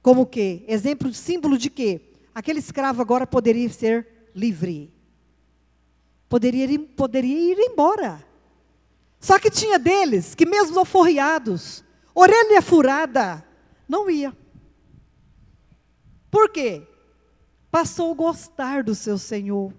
Como o quê? Exemplo, símbolo de quê? Aquele escravo agora poderia ser livre. Poderia ir embora. Só que tinha deles, que mesmo alforriados, orelha furada, não ia. Por quê? Passou a gostar do seu Senhor.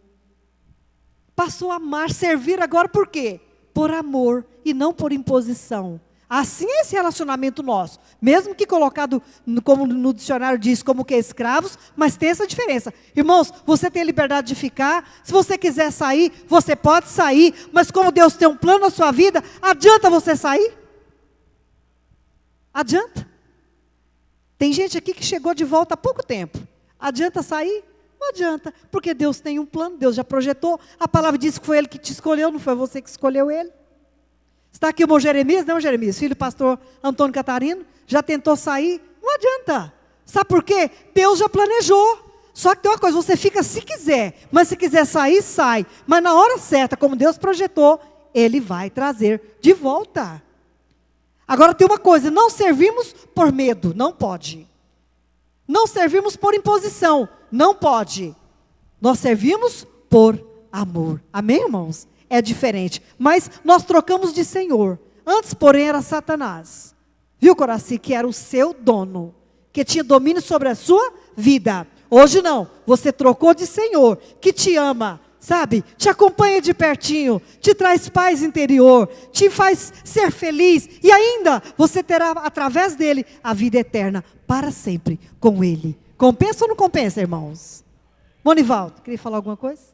Passou a amar, servir agora por quê? Por amor e não por imposição. Assim é esse relacionamento nosso. Mesmo que colocado, como no dicionário diz, como que escravos, mas tem essa diferença. Irmãos, você tem a liberdade de ficar. Se você quiser sair, você pode sair. Mas como Deus tem um plano na sua vida, adianta você sair? Adianta? Tem gente aqui que chegou de volta há pouco tempo. Adianta sair? Não adianta, porque Deus tem um plano, Deus já projetou. A palavra diz que foi Ele que te escolheu, não foi você que escolheu Ele. Está aqui o irmão Jeremias, não, Jeremias, filho do pastor Antônio Catarino, já tentou sair, não adianta. Sabe por quê? Deus já planejou. Só que tem uma coisa, você fica se quiser, mas se quiser sair, sai. Mas na hora certa, como Deus projetou, Ele vai trazer de volta. Agora tem uma coisa, não servimos por medo, não pode. Não servimos por imposição, não pode. Nós servimos por amor. Amém, irmãos? É diferente. Mas nós trocamos de Senhor. Antes, porém, era Satanás. Viu, Coraci? Que era o seu dono. Que tinha domínio sobre a sua vida. Hoje não. Você trocou de Senhor. Que te ama. Sabe? Te acompanha de pertinho. Te traz paz interior. Te faz ser feliz. E ainda você terá, através dele, a vida eterna. Para sempre com ele. Compensa ou não compensa, irmãos? Monivaldo, queria falar alguma coisa?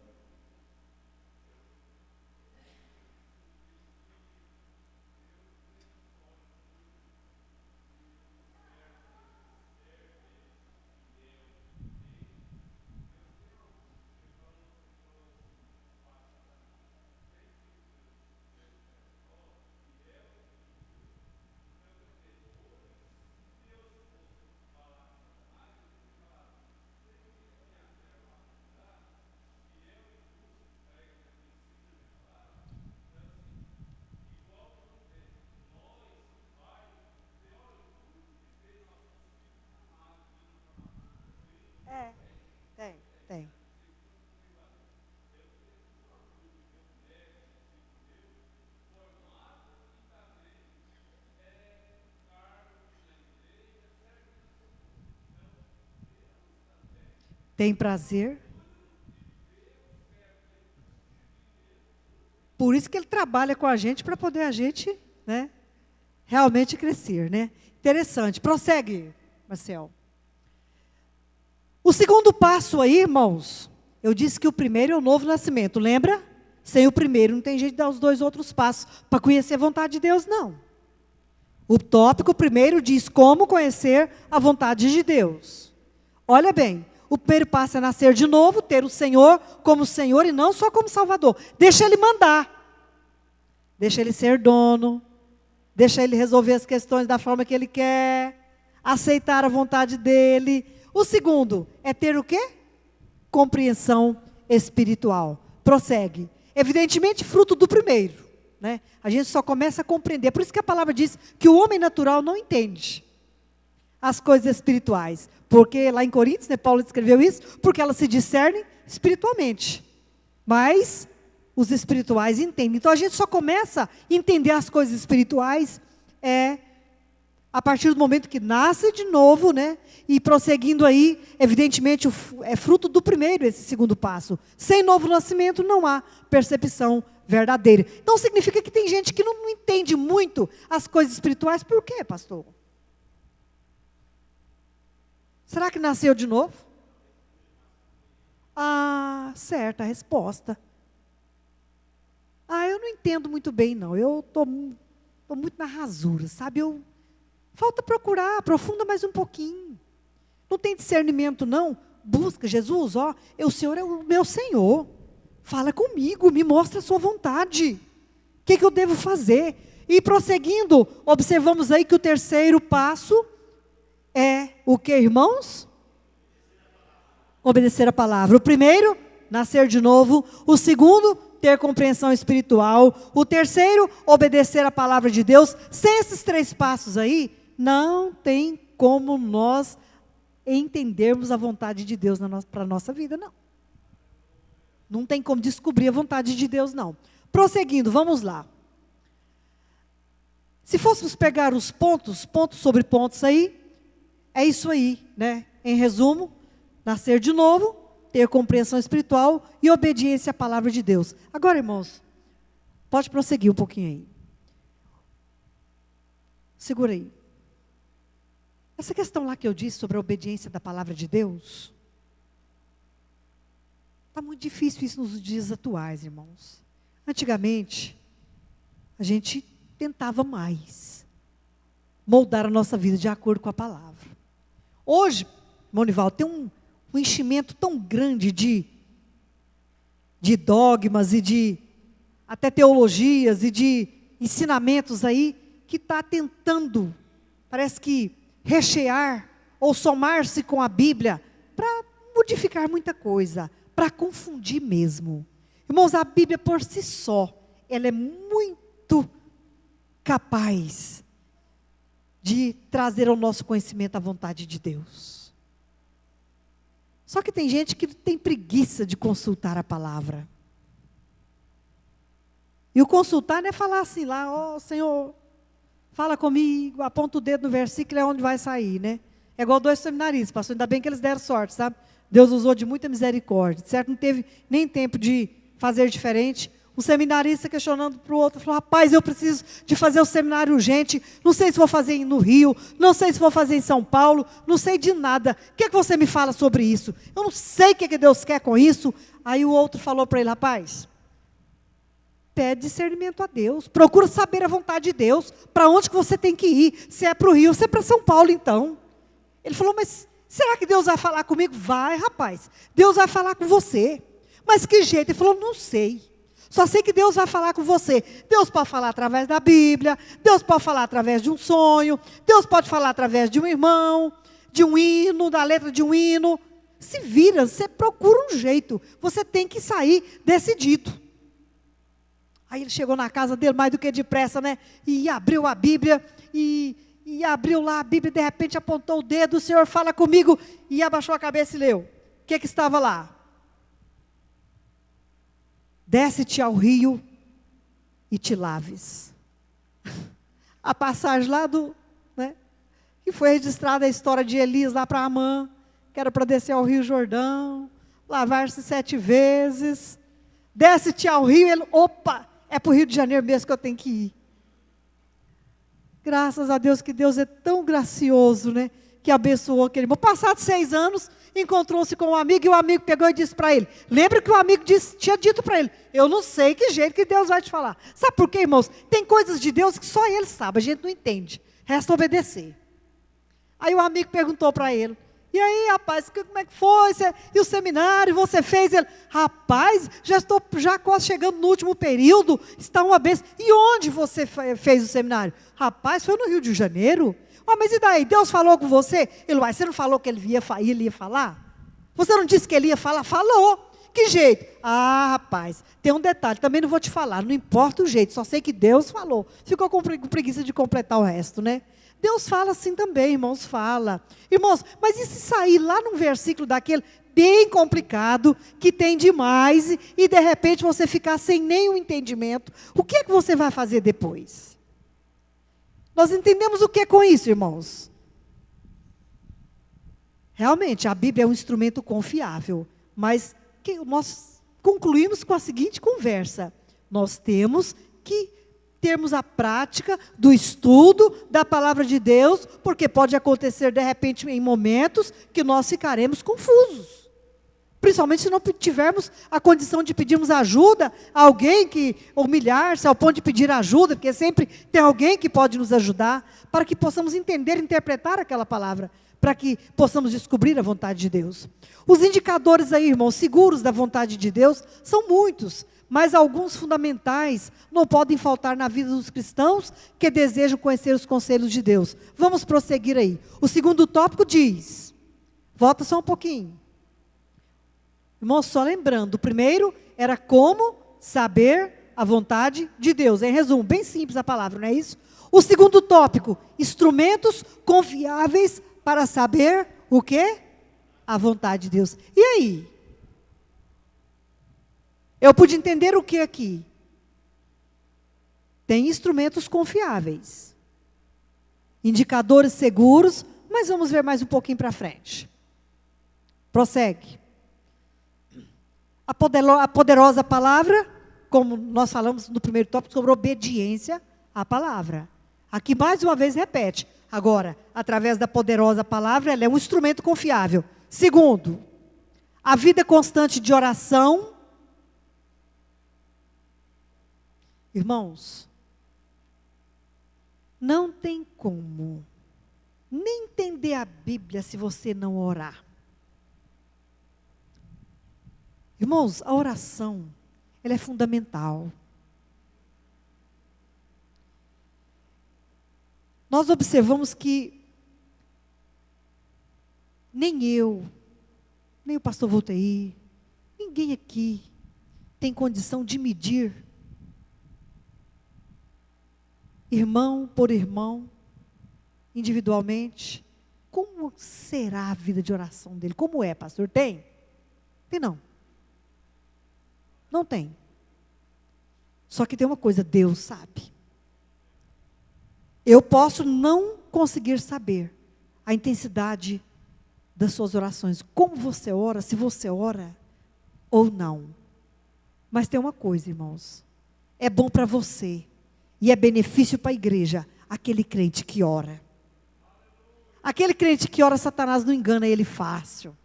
Tem. Tem prazer. Por isso que ele trabalha com a gente, para poder a gente, né, realmente crescer, né? Interessante. Prossegue, Marcel. O segundo passo aí, irmãos, eu disse que o primeiro é o novo nascimento, lembra? Sem o primeiro não tem jeito de dar os dois outros passos para conhecer a vontade de Deus, não. O tópico primeiro diz como conhecer a vontade de Deus. Olha bem, o primeiro passo é nascer de novo, ter o Senhor como Senhor e não só como Salvador. Deixa Ele mandar. Deixa Ele ser dono. Deixa Ele resolver as questões da forma que Ele quer. Aceitar a vontade dEle. O segundo é ter o quê? Compreensão espiritual. Prossegue. Evidentemente, fruto do primeiro. Né? A gente só começa a compreender. Por isso que a palavra diz que o homem natural não entende as coisas espirituais. Porque lá em Coríntios, né, Paulo escreveu isso, porque elas se discernem espiritualmente. Mas os espirituais entendem. Então a gente só começa a entender as coisas espirituais a partir do momento que nasce de novo, né? E prosseguindo aí, evidentemente, é fruto do primeiro, esse segundo passo. Sem novo nascimento não há percepção verdadeira. Então significa que tem gente que não entende muito as coisas espirituais. Por quê, pastor? Será que nasceu de novo? Ah, certa a resposta. Ah, eu não entendo muito bem, não. Eu estou muito na rasura, sabe? Falta procurar, aprofunda mais um pouquinho. Não tem discernimento, não? Busca Jesus, o Senhor é o meu Senhor. Fala comigo, me mostra a sua vontade. O que eu devo fazer? E prosseguindo, observamos aí que o terceiro passo é o que, irmãos? Obedecer a palavra. O primeiro, nascer de novo. O segundo, ter compreensão espiritual. O terceiro, obedecer a palavra de Deus. Sem esses três passos aí, não tem como nós entendermos a vontade de Deus para a nossa vida, não. Não tem como descobrir a vontade de Deus, não. Prosseguindo, vamos lá. Se fôssemos pegar os pontos sobre pontos aí, é isso aí, né? Em resumo, nascer de novo, ter compreensão espiritual e obediência à palavra de Deus. Agora, irmãos, pode prosseguir um pouquinho aí. Segura aí. Essa questão lá que eu disse sobre a obediência da palavra de Deus, está muito difícil isso nos dias atuais, irmãos. Antigamente, a gente tentava mais moldar a nossa vida de acordo com a palavra. Hoje, Monival, tem um enchimento tão grande de dogmas e de até teologias e de ensinamentos aí, que está tentando, parece que, rechear ou somar-se com a Bíblia para modificar muita coisa, para confundir mesmo. Irmãos, a Bíblia por si só, ela é muito capaz de trazer ao nosso conhecimento a vontade de Deus. Só que tem gente que tem preguiça de consultar a palavra. E o consultar não é falar assim lá, Senhor, fala comigo, aponta o dedo no versículo, é onde vai sair, né? É igual 2 seminaristas, pastor, ainda bem que eles deram sorte, sabe? Deus usou de muita misericórdia, certo? Não teve nem tempo de fazer diferente. Um seminarista questionando para o outro, falou, rapaz, eu preciso de fazer o seminário urgente, não sei se vou fazer no Rio, não sei se vou fazer em São Paulo, não sei de nada. O que é que você me fala sobre isso? Eu não sei o que é que Deus quer com isso. Aí o outro falou para ele, rapaz, pede discernimento a Deus, procura saber a vontade de Deus, para onde que você tem que ir, se é para o Rio, se é para São Paulo então. Ele falou, mas será que Deus vai falar comigo? Vai, rapaz, Deus vai falar com você. Mas que jeito? Ele falou, não sei. Só sei que Deus vai falar com você. Deus pode falar através da Bíblia, Deus pode falar através de um sonho, Deus pode falar através de um irmão, de um hino, da letra de um hino. Se vira, você procura um jeito, você tem que sair decidido. Aí ele chegou na casa dele mais do que depressa, né? E abriu a Bíblia, e abriu lá a Bíblia, e de repente apontou o dedo, o Senhor fala comigo, e abaixou a cabeça e leu. O que estava lá? Desce-te ao rio e te laves. A passagem lá né? Que foi registrada a história de Elias lá para Amã, que era para descer ao rio Jordão, lavar-se 7 vezes. Desce-te ao rio, ele, opa, é para o Rio de Janeiro mesmo que eu tenho que ir. Graças a Deus, que Deus é tão gracioso, né? Que abençoou aquele irmão. Passados 6 anos, encontrou-se com um amigo e o amigo pegou e disse para ele. Lembra que o amigo tinha dito para ele, eu não sei que jeito que Deus vai te falar. Sabe por quê, irmãos? Tem coisas de Deus que só Ele sabe, a gente não entende. Resta obedecer. Aí o amigo perguntou para ele, e aí, rapaz, como é que foi? E o seminário, você fez? Ele, rapaz, já estou quase chegando no último período, está uma benção. E onde você fez o seminário? Rapaz, foi no Rio de Janeiro. Mas e daí? Deus falou com você? Ele, você não falou que ele ia falar? Você não disse que ele ia falar? Falou. Que jeito? Rapaz, tem um detalhe, também não vou te falar, não importa o jeito, só sei que Deus falou. Ficou com preguiça de completar o resto, né? Deus fala assim também, irmãos, fala. Irmãos, mas e se sair lá num versículo daquele bem complicado, que tem demais, e de repente você ficar sem nenhum entendimento, o que é que você vai fazer depois? Nós entendemos o que é com isso, irmãos? Realmente, a Bíblia é um instrumento confiável, mas nós concluímos com a seguinte conversa: nós temos que termos a prática do estudo da palavra de Deus, porque pode acontecer de repente em momentos que nós ficaremos confusos. Principalmente se não tivermos a condição de pedirmos ajuda a alguém, que humilhar-se ao ponto de pedir ajuda, porque sempre tem alguém que pode nos ajudar, para que possamos entender e interpretar aquela palavra, para que possamos descobrir a vontade de Deus. Os indicadores aí, irmãos, seguros da vontade de Deus, são muitos, mas alguns fundamentais não podem faltar na vida dos cristãos que desejam conhecer os conselhos de Deus. Vamos prosseguir aí. O segundo tópico diz, volta só um pouquinho. Irmãos, só lembrando, o primeiro era como saber a vontade de Deus. Em resumo, bem simples a palavra, não é isso? O segundo tópico, instrumentos confiáveis para saber o quê? A vontade de Deus. E aí? Eu pude entender o que aqui? Tem instrumentos confiáveis, indicadores seguros, mas vamos ver mais um pouquinho para frente. Prossegue. A poderosa palavra, como nós falamos no primeiro tópico, sobre obediência à palavra. Aqui mais uma vez repete. Agora, através da poderosa palavra, ela é um instrumento confiável. Segundo, a vida constante de oração. Irmãos, não tem como nem entender a Bíblia se você não orar. Irmãos, a oração, ela é fundamental. Nós observamos que nem eu, nem o pastor Voltaí, ninguém aqui tem condição de medir, irmão por irmão, individualmente, como será a vida de oração dele. Como é, pastor? Tem? Tem não. Não tem. Só que tem uma coisa, Deus sabe. Eu posso não conseguir saber a intensidade das suas orações, como você ora, se você ora ou não. Mas tem uma coisa, irmãos, é bom para você e é benefício para a igreja, aquele crente que ora. Aquele crente que ora, Satanás não engana ele fácil.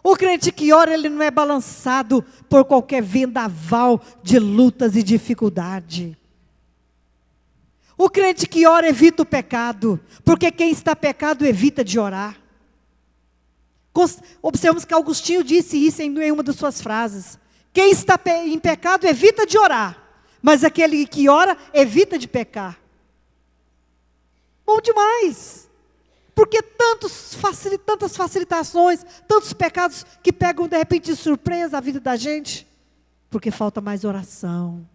O crente que ora, ele não é balançado por qualquer vendaval de lutas e dificuldade. O crente que ora evita o pecado, porque quem está pecado evita de orar. Observamos que Agostinho disse isso em uma das suas frases. Quem está em pecado evita de orar, mas aquele que ora evita de pecar. Bom demais. Porque tantas facilitações, tantos pecados que pegam de repente de surpresa a vida da gente, porque falta mais oração.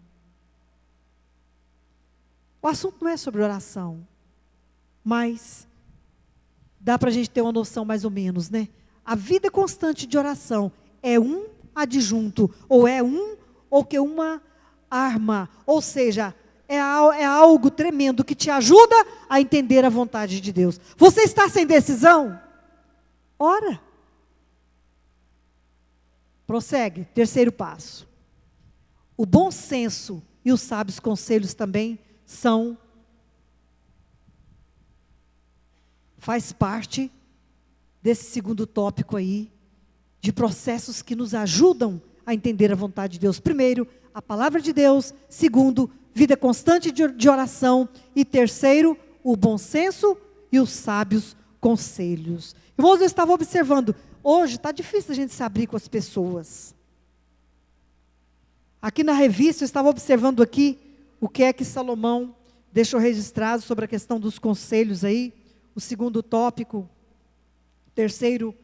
O assunto não é sobre oração, mas dá para a gente ter uma noção mais ou menos, né? A vida constante de oração é um adjunto, ou que uma arma, ou seja, é algo tremendo que te ajuda a entender a vontade de Deus. Você está sem decisão? Ora. Prossegue, terceiro passo. O bom senso e os sábios conselhos também faz parte desse segundo tópico aí, de processos que nos ajudam a entender a vontade de Deus. Primeiro, a palavra de Deus. Segundo, vida constante de oração. E terceiro, o bom senso e os sábios conselhos. Irmãos, eu estava observando, hoje está difícil a gente se abrir com as pessoas. Aqui na revista eu estava observando aqui o que é que Salomão deixou registrado sobre a questão dos conselhos aí. O segundo tópico, o terceiro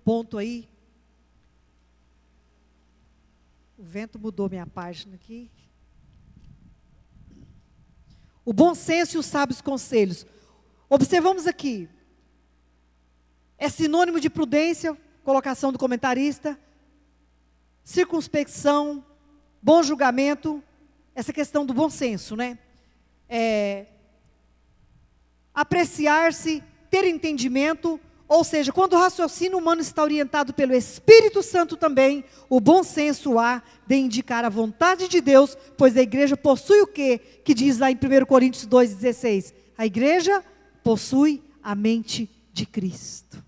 ponto aí. O vento mudou minha página aqui. O bom senso e os sábios conselhos. Observamos aqui. É sinônimo de prudência, colocação do comentarista, circunspecção, bom julgamento, essa questão do bom senso, né? Apreciar-se, ter entendimento, ou seja, quando o raciocínio humano está orientado pelo Espírito Santo também, o bom senso há de indicar a vontade de Deus, pois a igreja possui o quê? Que diz lá em 1 Coríntios 2,16, a igreja possui a mente de Cristo.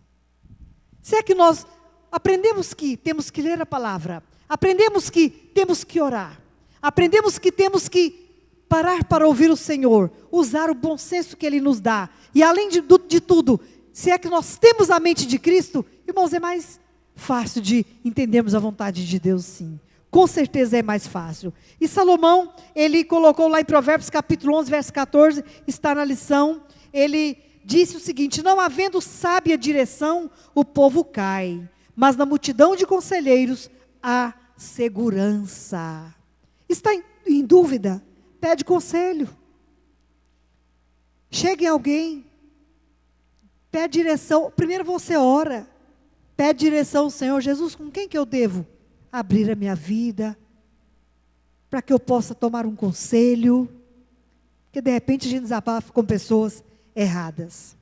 Se é que nós aprendemos que temos que ler a palavra, aprendemos que temos que orar, aprendemos que temos que parar para ouvir o Senhor, usar o bom senso que Ele nos dá, e além de tudo, se é que nós temos a mente de Cristo, irmãos, é mais fácil de entendermos a vontade de Deus, sim. Com certeza é mais fácil. E Salomão, ele colocou lá em Provérbios capítulo 11, verso 14, está na lição, ele disse o seguinte: não havendo sábia direção, o povo cai, mas na multidão de conselheiros há segurança. Está em dúvida? Pede conselho. Chega em alguém, pede direção. Primeiro você ora, pede direção ao Senhor. Jesus, com quem que eu devo abrir a minha vida, para que eu possa tomar um conselho? Porque de repente a gente desabafa com pessoas erradas.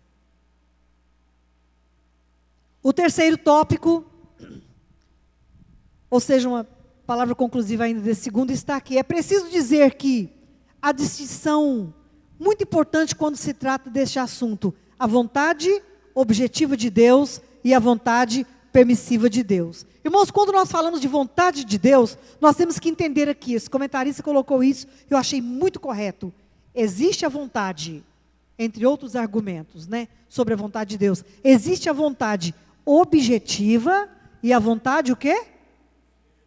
O terceiro tópico, ou seja, uma palavra conclusiva ainda desse segundo, está aqui. É preciso dizer que a distinção muito importante quando se trata deste assunto, a vontade objetiva de Deus e a vontade permissiva de Deus. Irmãos, quando nós falamos de vontade de Deus, nós temos que entender aqui, esse comentarista colocou isso, eu achei muito correto. Existe a vontade, entre outros argumentos, né, sobre a vontade de Deus. Existe a vontade objetiva e a vontade o quê?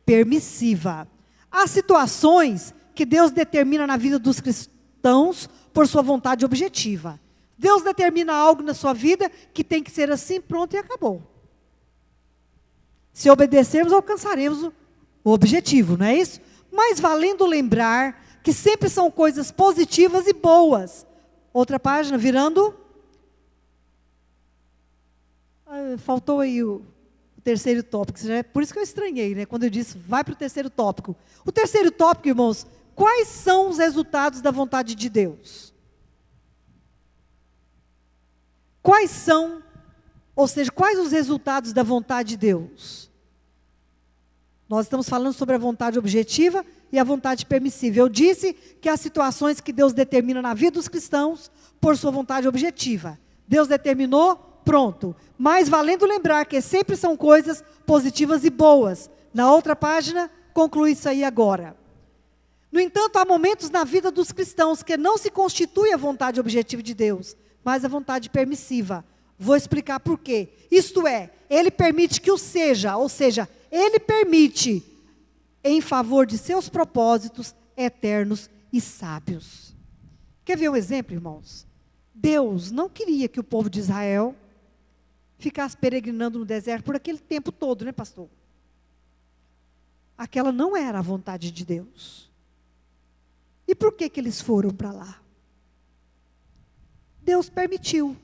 Permissiva. Há situações que Deus determina na vida dos cristãos por sua vontade objetiva. Deus determina algo na sua vida que tem que ser assim, pronto e acabou. Se obedecermos, alcançaremos o objetivo, não é isso? Mas valendo lembrar que sempre são coisas positivas e boas. Outra página, virando. Faltou aí o terceiro tópico. Por isso que eu estranhei, né? Quando eu disse, vai para o terceiro tópico. O terceiro tópico, irmãos, quais são os resultados da vontade de Deus? Quais são, ou seja, quais os resultados da vontade de Deus? Nós estamos falando sobre a vontade objetiva e a vontade permissiva. Eu disse que há situações que Deus determina na vida dos cristãos por sua vontade objetiva. Deus determinou, pronto. Mas valendo lembrar que sempre são coisas positivas e boas. Na outra página, conclui isso aí agora. No entanto, há momentos na vida dos cristãos que não se constitui a vontade objetiva de Deus, mas a vontade permissiva. Vou explicar por quê. Isto é, Ele permite que o seja, ou seja, Ele permite em favor de seus propósitos eternos e sábios. Quer ver um exemplo, irmãos? Deus não queria que o povo de Israel ficasse peregrinando no deserto por aquele tempo todo, né, pastor? Aquela não era a vontade de Deus. E por que que eles foram para lá? Deus permitiu.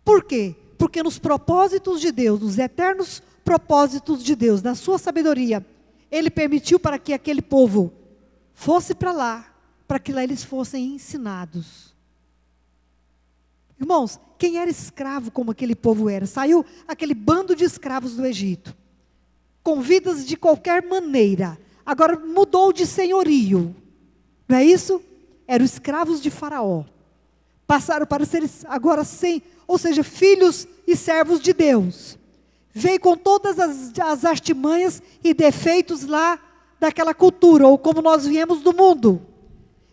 Por quê? Porque nos propósitos de Deus, nos eternos propósitos de Deus, na sua sabedoria, Ele permitiu para que aquele povo fosse para lá, para que lá eles fossem ensinados. Irmãos, quem era escravo como aquele povo era? Saiu aquele bando de escravos do Egito, com vidas de qualquer maneira. Agora mudou de senhorio, não é isso? Eram escravos de Faraó. passaram para ser agora ou seja, filhos e servos de Deus. Veio com todas as artimanhas e defeitos lá daquela cultura, ou como nós viemos do mundo.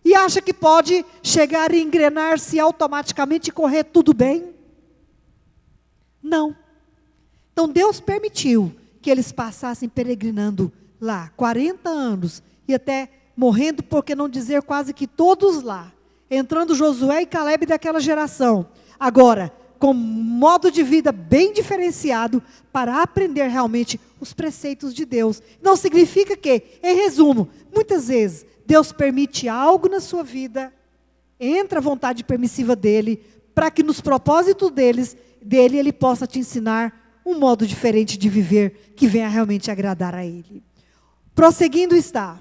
E acha que pode chegar e engrenar-se automaticamente e correr tudo bem? Não. Então Deus permitiu que eles passassem peregrinando lá 40 anos e até morrendo, por que não dizer quase que todos lá, entrando Josué e Calebe daquela geração. Agora, com modo de vida bem diferenciado, para aprender realmente os preceitos de Deus. Não significa que, em resumo, muitas vezes Deus permite algo na sua vida, entra a vontade permissiva dele, para que nos propósitos dele ele possa te ensinar um modo diferente de viver, que venha realmente agradar a ele. Prosseguindo está,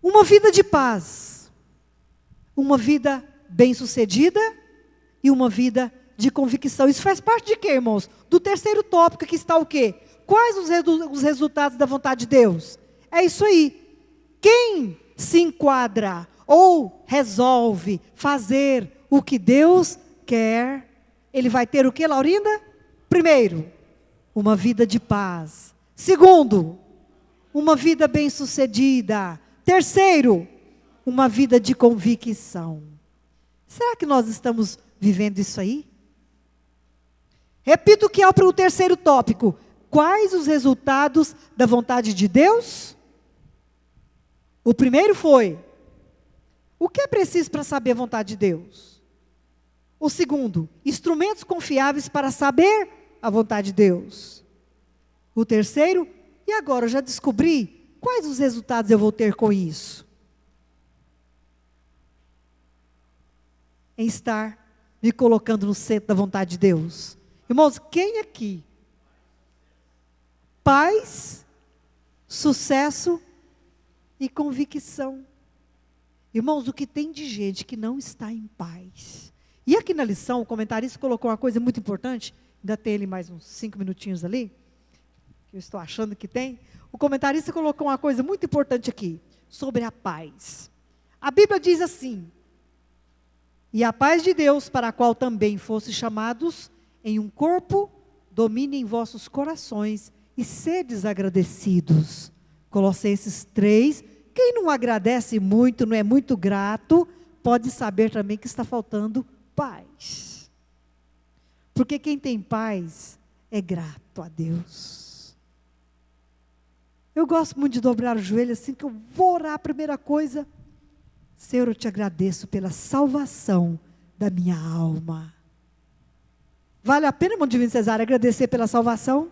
uma vida de paz, uma vida bem-sucedida e uma vida de convicção. Isso faz parte de quê, irmãos? Do terceiro tópico, que está o quê? Quais os resultados da vontade de Deus? É isso aí. Quem se enquadra ou resolve fazer o que Deus quer, ele vai ter o quê, Laurinda? Primeiro, uma vida de paz. Segundo, uma vida bem-sucedida. Terceiro, uma vida de convicção. Será que nós estamos vivendo isso aí? Repito que é para o terceiro tópico. Quais os resultados da vontade de Deus? O primeiro foi: o que é preciso para saber a vontade de Deus? O segundo, instrumentos confiáveis para saber a vontade de Deus. O terceiro, e agora eu já descobri quais os resultados eu vou ter com isso? Em estar me colocando no centro da vontade de Deus. Irmãos, quem aqui? Paz, sucesso e convicção. Irmãos, o que tem de gente que não está em paz. E aqui na lição, o comentarista colocou uma coisa muito importante, ainda tem ele mais uns 5 minutinhos ali, que eu estou achando que tem. O comentarista colocou uma coisa muito importante aqui, sobre a paz. A Bíblia diz assim: e a paz de Deus, para a qual também fosse chamados em um corpo, domine em vossos corações e sedes agradecidos. Colossenses 3, quem não agradece muito, não é muito grato, pode saber também que está faltando paz. Porque quem tem paz é grato a Deus. Eu gosto muito de dobrar o joelho assim que eu vou orar. A primeira coisa: Senhor, eu te agradeço pela salvação da minha alma. Vale a pena, irmão Divino Cesário, agradecer pela salvação?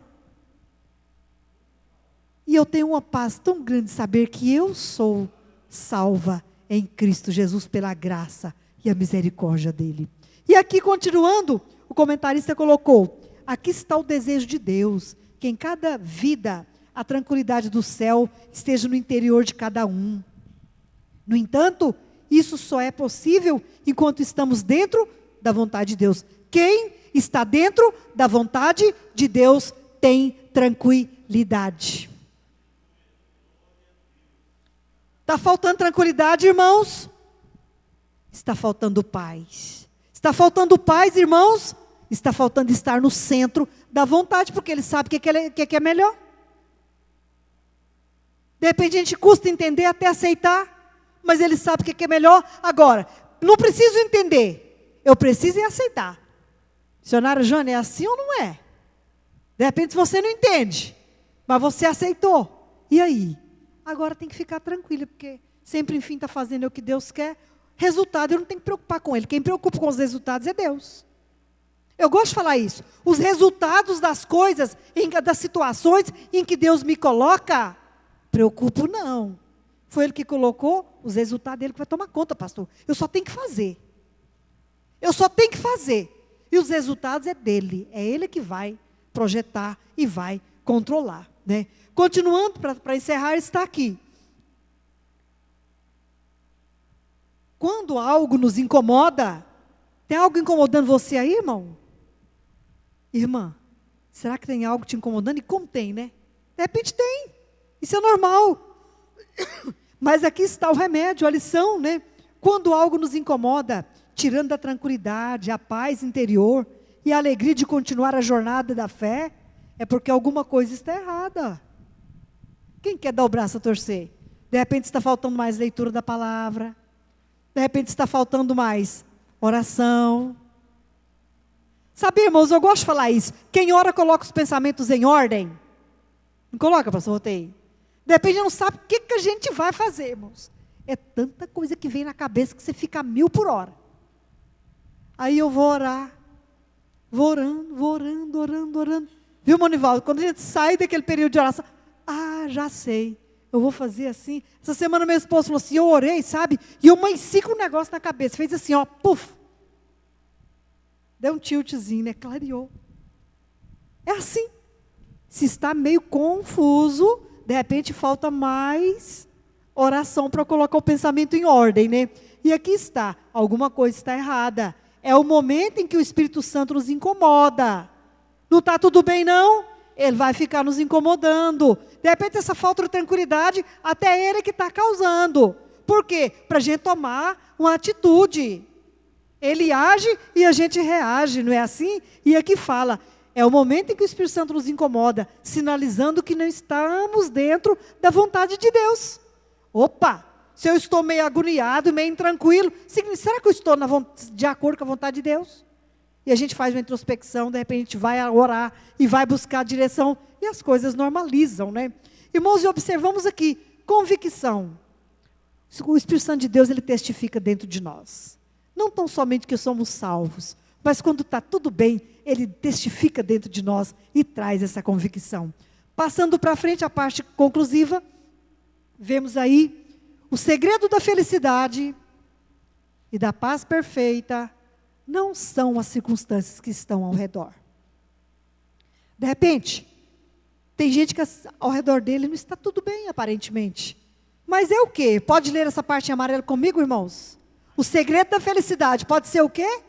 E eu tenho uma paz tão grande de saber que eu sou salva em Cristo Jesus pela graça e a misericórdia dele. E aqui, continuando, o comentarista colocou: aqui está o desejo de Deus, que em cada vida a tranquilidade do céu esteja no interior de cada um. No entanto, isso só é possível enquanto estamos dentro da vontade de Deus. Quem está dentro da vontade de Deus tem tranquilidade. Está faltando tranquilidade, irmãos? Está faltando paz. Está faltando paz, irmãos? Está faltando estar no centro da vontade, porque ele sabe o que é melhor. De repente a gente custa entender até aceitar, mas ele sabe o que é melhor. Agora, não preciso entender, eu preciso aceitar. Missionária Jane, é assim ou não é? De repente você não entende, mas você aceitou. E aí? Agora tem que ficar tranquila, porque sempre, enfim, está fazendo o que Deus quer. Resultado, eu não tenho que preocupar com ele. Quem preocupa com os resultados é Deus. Eu gosto de falar isso. Os resultados das coisas, das situações em que Deus me coloca, preocupo não. Foi Ele que colocou, os resultados dele que vai tomar conta, pastor. Eu só tenho que fazer. Eu só tenho que fazer. E os resultados é dele. É Ele que vai projetar e vai controlar, né? Continuando, para encerrar, está aqui. Quando algo nos incomoda, tem algo incomodando você aí, irmão? Irmã, será que tem algo te incomodando? E como tem, né? De repente tem. Isso é normal. Mas aqui está o remédio, a lição, né? Quando algo nos incomoda, tirando a tranquilidade, a paz interior e a alegria de continuar a jornada da fé, é porque alguma coisa está errada. Quem quer dar o braço a torcer? De repente está faltando mais leitura da palavra. De repente está faltando mais oração. Sabe, irmãos, eu gosto de falar isso. Quem ora coloca os pensamentos em ordem. Não coloca, pastor Rotei? De repente não sabe o que a gente vai fazer, irmãos. É tanta coisa que vem na cabeça que você fica a 1000 por hora. Aí eu vou orar. Vou orando. Viu, Monivaldo? Quando a gente sai daquele período de oração, já sei. Eu vou fazer assim. Essa semana meu esposo falou assim, eu orei, sabe? E eu amanheci com um negócio na cabeça. Fez assim, ó, puf. Deu um tiltzinho, né? Clareou. É assim. Se está meio confuso, de repente falta mais oração para colocar o pensamento em ordem, né? E aqui está, alguma coisa está errada. É o momento em que o Espírito Santo nos incomoda. Não está tudo bem, não? Ele vai ficar nos incomodando. De repente, essa falta de tranquilidade, até ele que está causando. Por quê? Para a gente tomar uma atitude. Ele age e a gente reage, não é assim? E aqui fala, é o momento em que o Espírito Santo nos incomoda, sinalizando que não estamos dentro da vontade de Deus. Opa! Se eu estou meio agoniado, meio intranquilo, será que eu estou de acordo com a vontade de Deus? E a gente faz uma introspecção, de repente a gente vai orar e vai buscar a direção, e as coisas normalizam, né? Irmãos, e observamos aqui, convicção. O Espírito Santo de Deus, ele testifica dentro de nós. Não tão somente que somos salvos, mas quando está tudo bem, ele testifica dentro de nós e traz essa convicção. Passando para frente a parte conclusiva, vemos aí o segredo da felicidade e da paz perfeita não são as circunstâncias que estão ao redor. De repente, tem gente que ao redor dele não está tudo bem, aparentemente. Mas é o quê? Pode ler essa parte em amarelo comigo, irmãos? O segredo da felicidade pode ser o quê?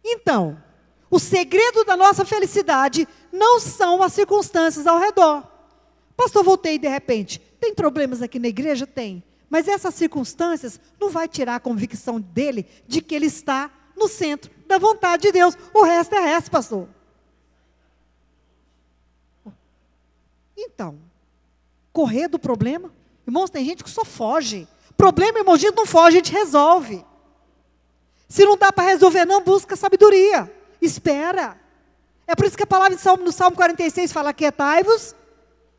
Então, o segredo da nossa felicidade não são as circunstâncias ao redor. Pastor, voltei de repente. Tem problemas aqui na igreja? Tem. Mas essas circunstâncias não vai tirar a convicção dele de que ele está no centro da vontade de Deus. O resto é resto, pastor. Então, correr do problema? Irmãos, tem gente que só foge. Problema, irmão, a gente não foge, a gente resolve. Se não dá para resolver, não, busca sabedoria. Espera. É por isso que a palavra no Salmo 46 fala, aquietai-vos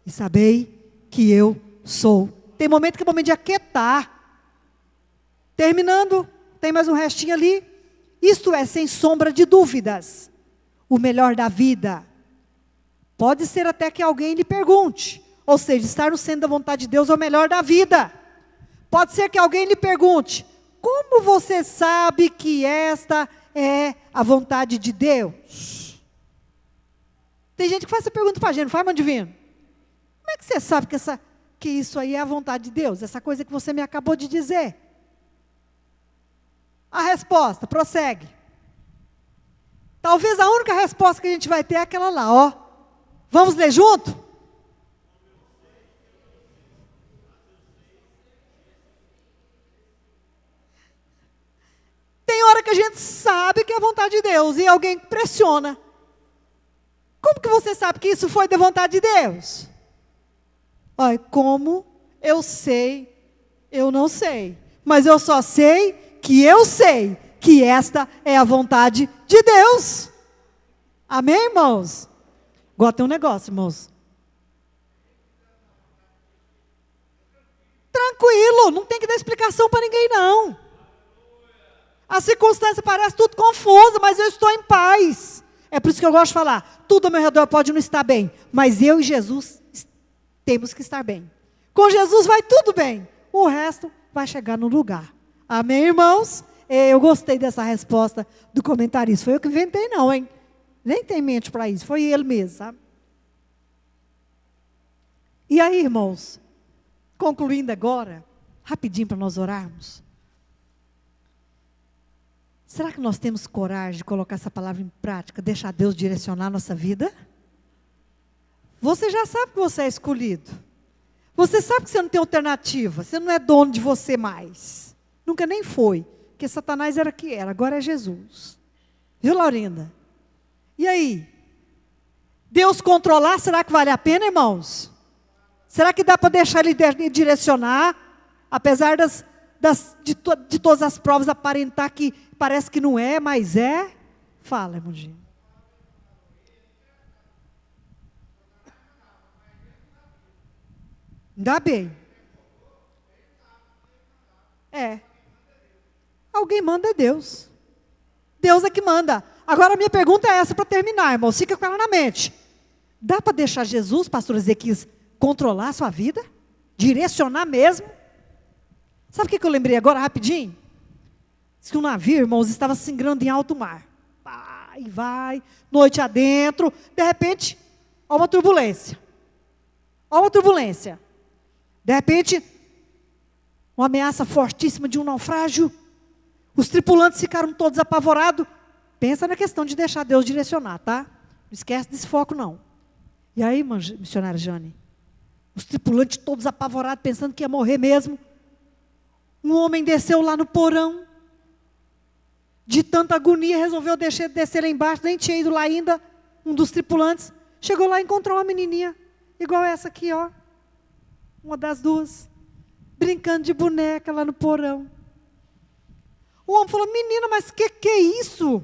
e sabei que eu sou. Tem momento que é momento de aquietar. Terminando, tem mais um restinho ali. Isto é, sem sombra de dúvidas, o melhor da vida. Pode ser até que alguém lhe pergunte, ou seja, estar no centro da vontade de Deus é o melhor da vida. Pode ser que alguém lhe pergunte, como você sabe que esta é a vontade de Deus? Tem gente que faz essa pergunta para a gente, não faz, mano divino? Como é que você sabe que isso aí é a vontade de Deus? Essa coisa que você me acabou de dizer. A resposta, prossegue. Talvez a única resposta que a gente vai ter é aquela lá, ó. Vamos ler junto? Tem hora que a gente sabe que é a vontade de Deus e alguém pressiona. Como que você sabe que isso foi da vontade de Deus? Olha, como eu sei, eu não sei. Mas eu só sei que esta é a vontade de Deus. Amém, irmãos? Agora tem um negócio, irmãos. Tranquilo, não tem que dar explicação para ninguém, não. A circunstância parece tudo confusa, mas eu estou em paz. É por isso que eu gosto de falar, tudo ao meu redor pode não estar bem, mas eu e Jesus temos que estar bem. Com Jesus vai tudo bem, o resto vai chegar no lugar. Amém, irmãos? Eu gostei dessa resposta do comentarista. Foi eu que inventei, não, hein? Nem tem mente para isso, foi ele mesmo, sabe? E aí, irmãos, concluindo agora, rapidinho para nós orarmos. Será que nós temos coragem de colocar essa palavra em prática, deixar Deus direcionar a nossa vida? Você já sabe que você é escolhido. Você sabe que você não tem alternativa. Você não é dono de você mais. Nunca nem foi. Porque Satanás era que era, agora é Jesus. Viu, Laurinda? E aí? Deus controlar, será que vale a pena, irmãos? Será que dá para deixar Ele direcionar? Apesar de todas as provas aparentar que parece que não é, mas é? Fala, irmãozinho. Ainda bem. É. Alguém manda é Deus. Deus é que manda. Agora a minha pergunta é essa para terminar, irmão. Fica com ela na mente. Dá para deixar Jesus, pastor Ezequias, controlar a sua vida? Direcionar mesmo? Sabe o que eu lembrei agora, rapidinho? Diz que um navio, irmãos, estava se singrando em alto mar. Vai, noite adentro. De repente, há uma turbulência. Há uma turbulência. De repente, uma ameaça fortíssima de um naufrágio. Os tripulantes ficaram todos apavorados. Pensa na questão de deixar Deus direcionar, tá? Não esquece desse foco, não. E aí, missionária Jane? Os tripulantes todos apavorados, pensando que ia morrer mesmo. Um homem desceu lá no porão. De tanta agonia, resolveu descer lá embaixo. Nem tinha ido lá ainda. Um dos tripulantes. Chegou lá e encontrou uma menininha. Igual essa aqui, ó. Uma das duas. Brincando de boneca lá no porão. O homem falou, menina, mas que é isso?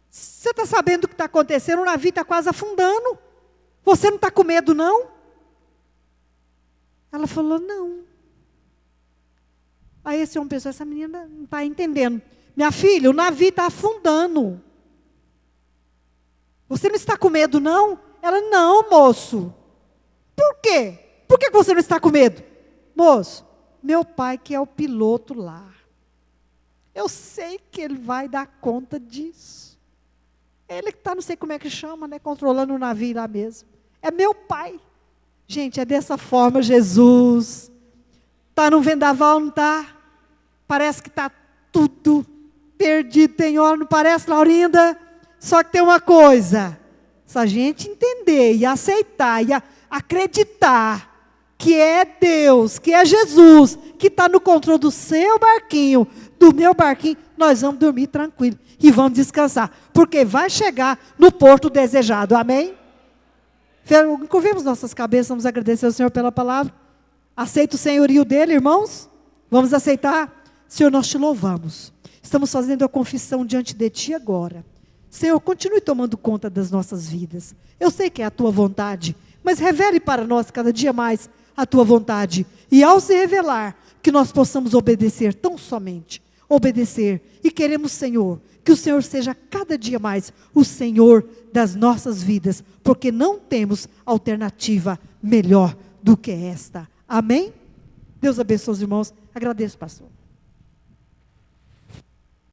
Você está sabendo o que está acontecendo? O navio está quase afundando. Você não está com medo, não? Ela falou, não. Aí esse homem pensou, essa menina não está entendendo. Minha filha, o navio está afundando. Você não está com medo, não? Ela, não, moço. Por quê? Por que você não está com medo? Moço, meu pai que é o piloto lá. Eu sei que ele vai dar conta disso. Ele que está, não sei como é que chama, né, controlando o navio lá mesmo. É meu pai. Gente, é dessa forma, Jesus. Está no vendaval, não está? Parece que está tudo perdido, tem hora, não parece, Laurinda? Só que tem uma coisa. Se a gente entender e aceitar e acreditar que é Deus, que é Jesus, que está no controle do seu barquinho, do meu barquinho, nós vamos dormir tranquilo e vamos descansar, porque vai chegar no porto desejado, amém? Curvemos nossas cabeças, vamos agradecer ao Senhor pela palavra. Aceita o senhorio dele, irmãos? Vamos aceitar? Senhor, nós te louvamos. Estamos fazendo a confissão diante de ti agora. Senhor, continue tomando conta das nossas vidas. Eu sei que é a tua vontade, mas revele para nós cada dia mais a tua vontade. E ao se revelar, que nós possamos obedecer, tão somente obedecer. E queremos, Senhor, que o Senhor seja cada dia mais o Senhor das nossas vidas, porque não temos alternativa melhor do que esta. Amém? Deus abençoe os irmãos. Agradeço, pastor.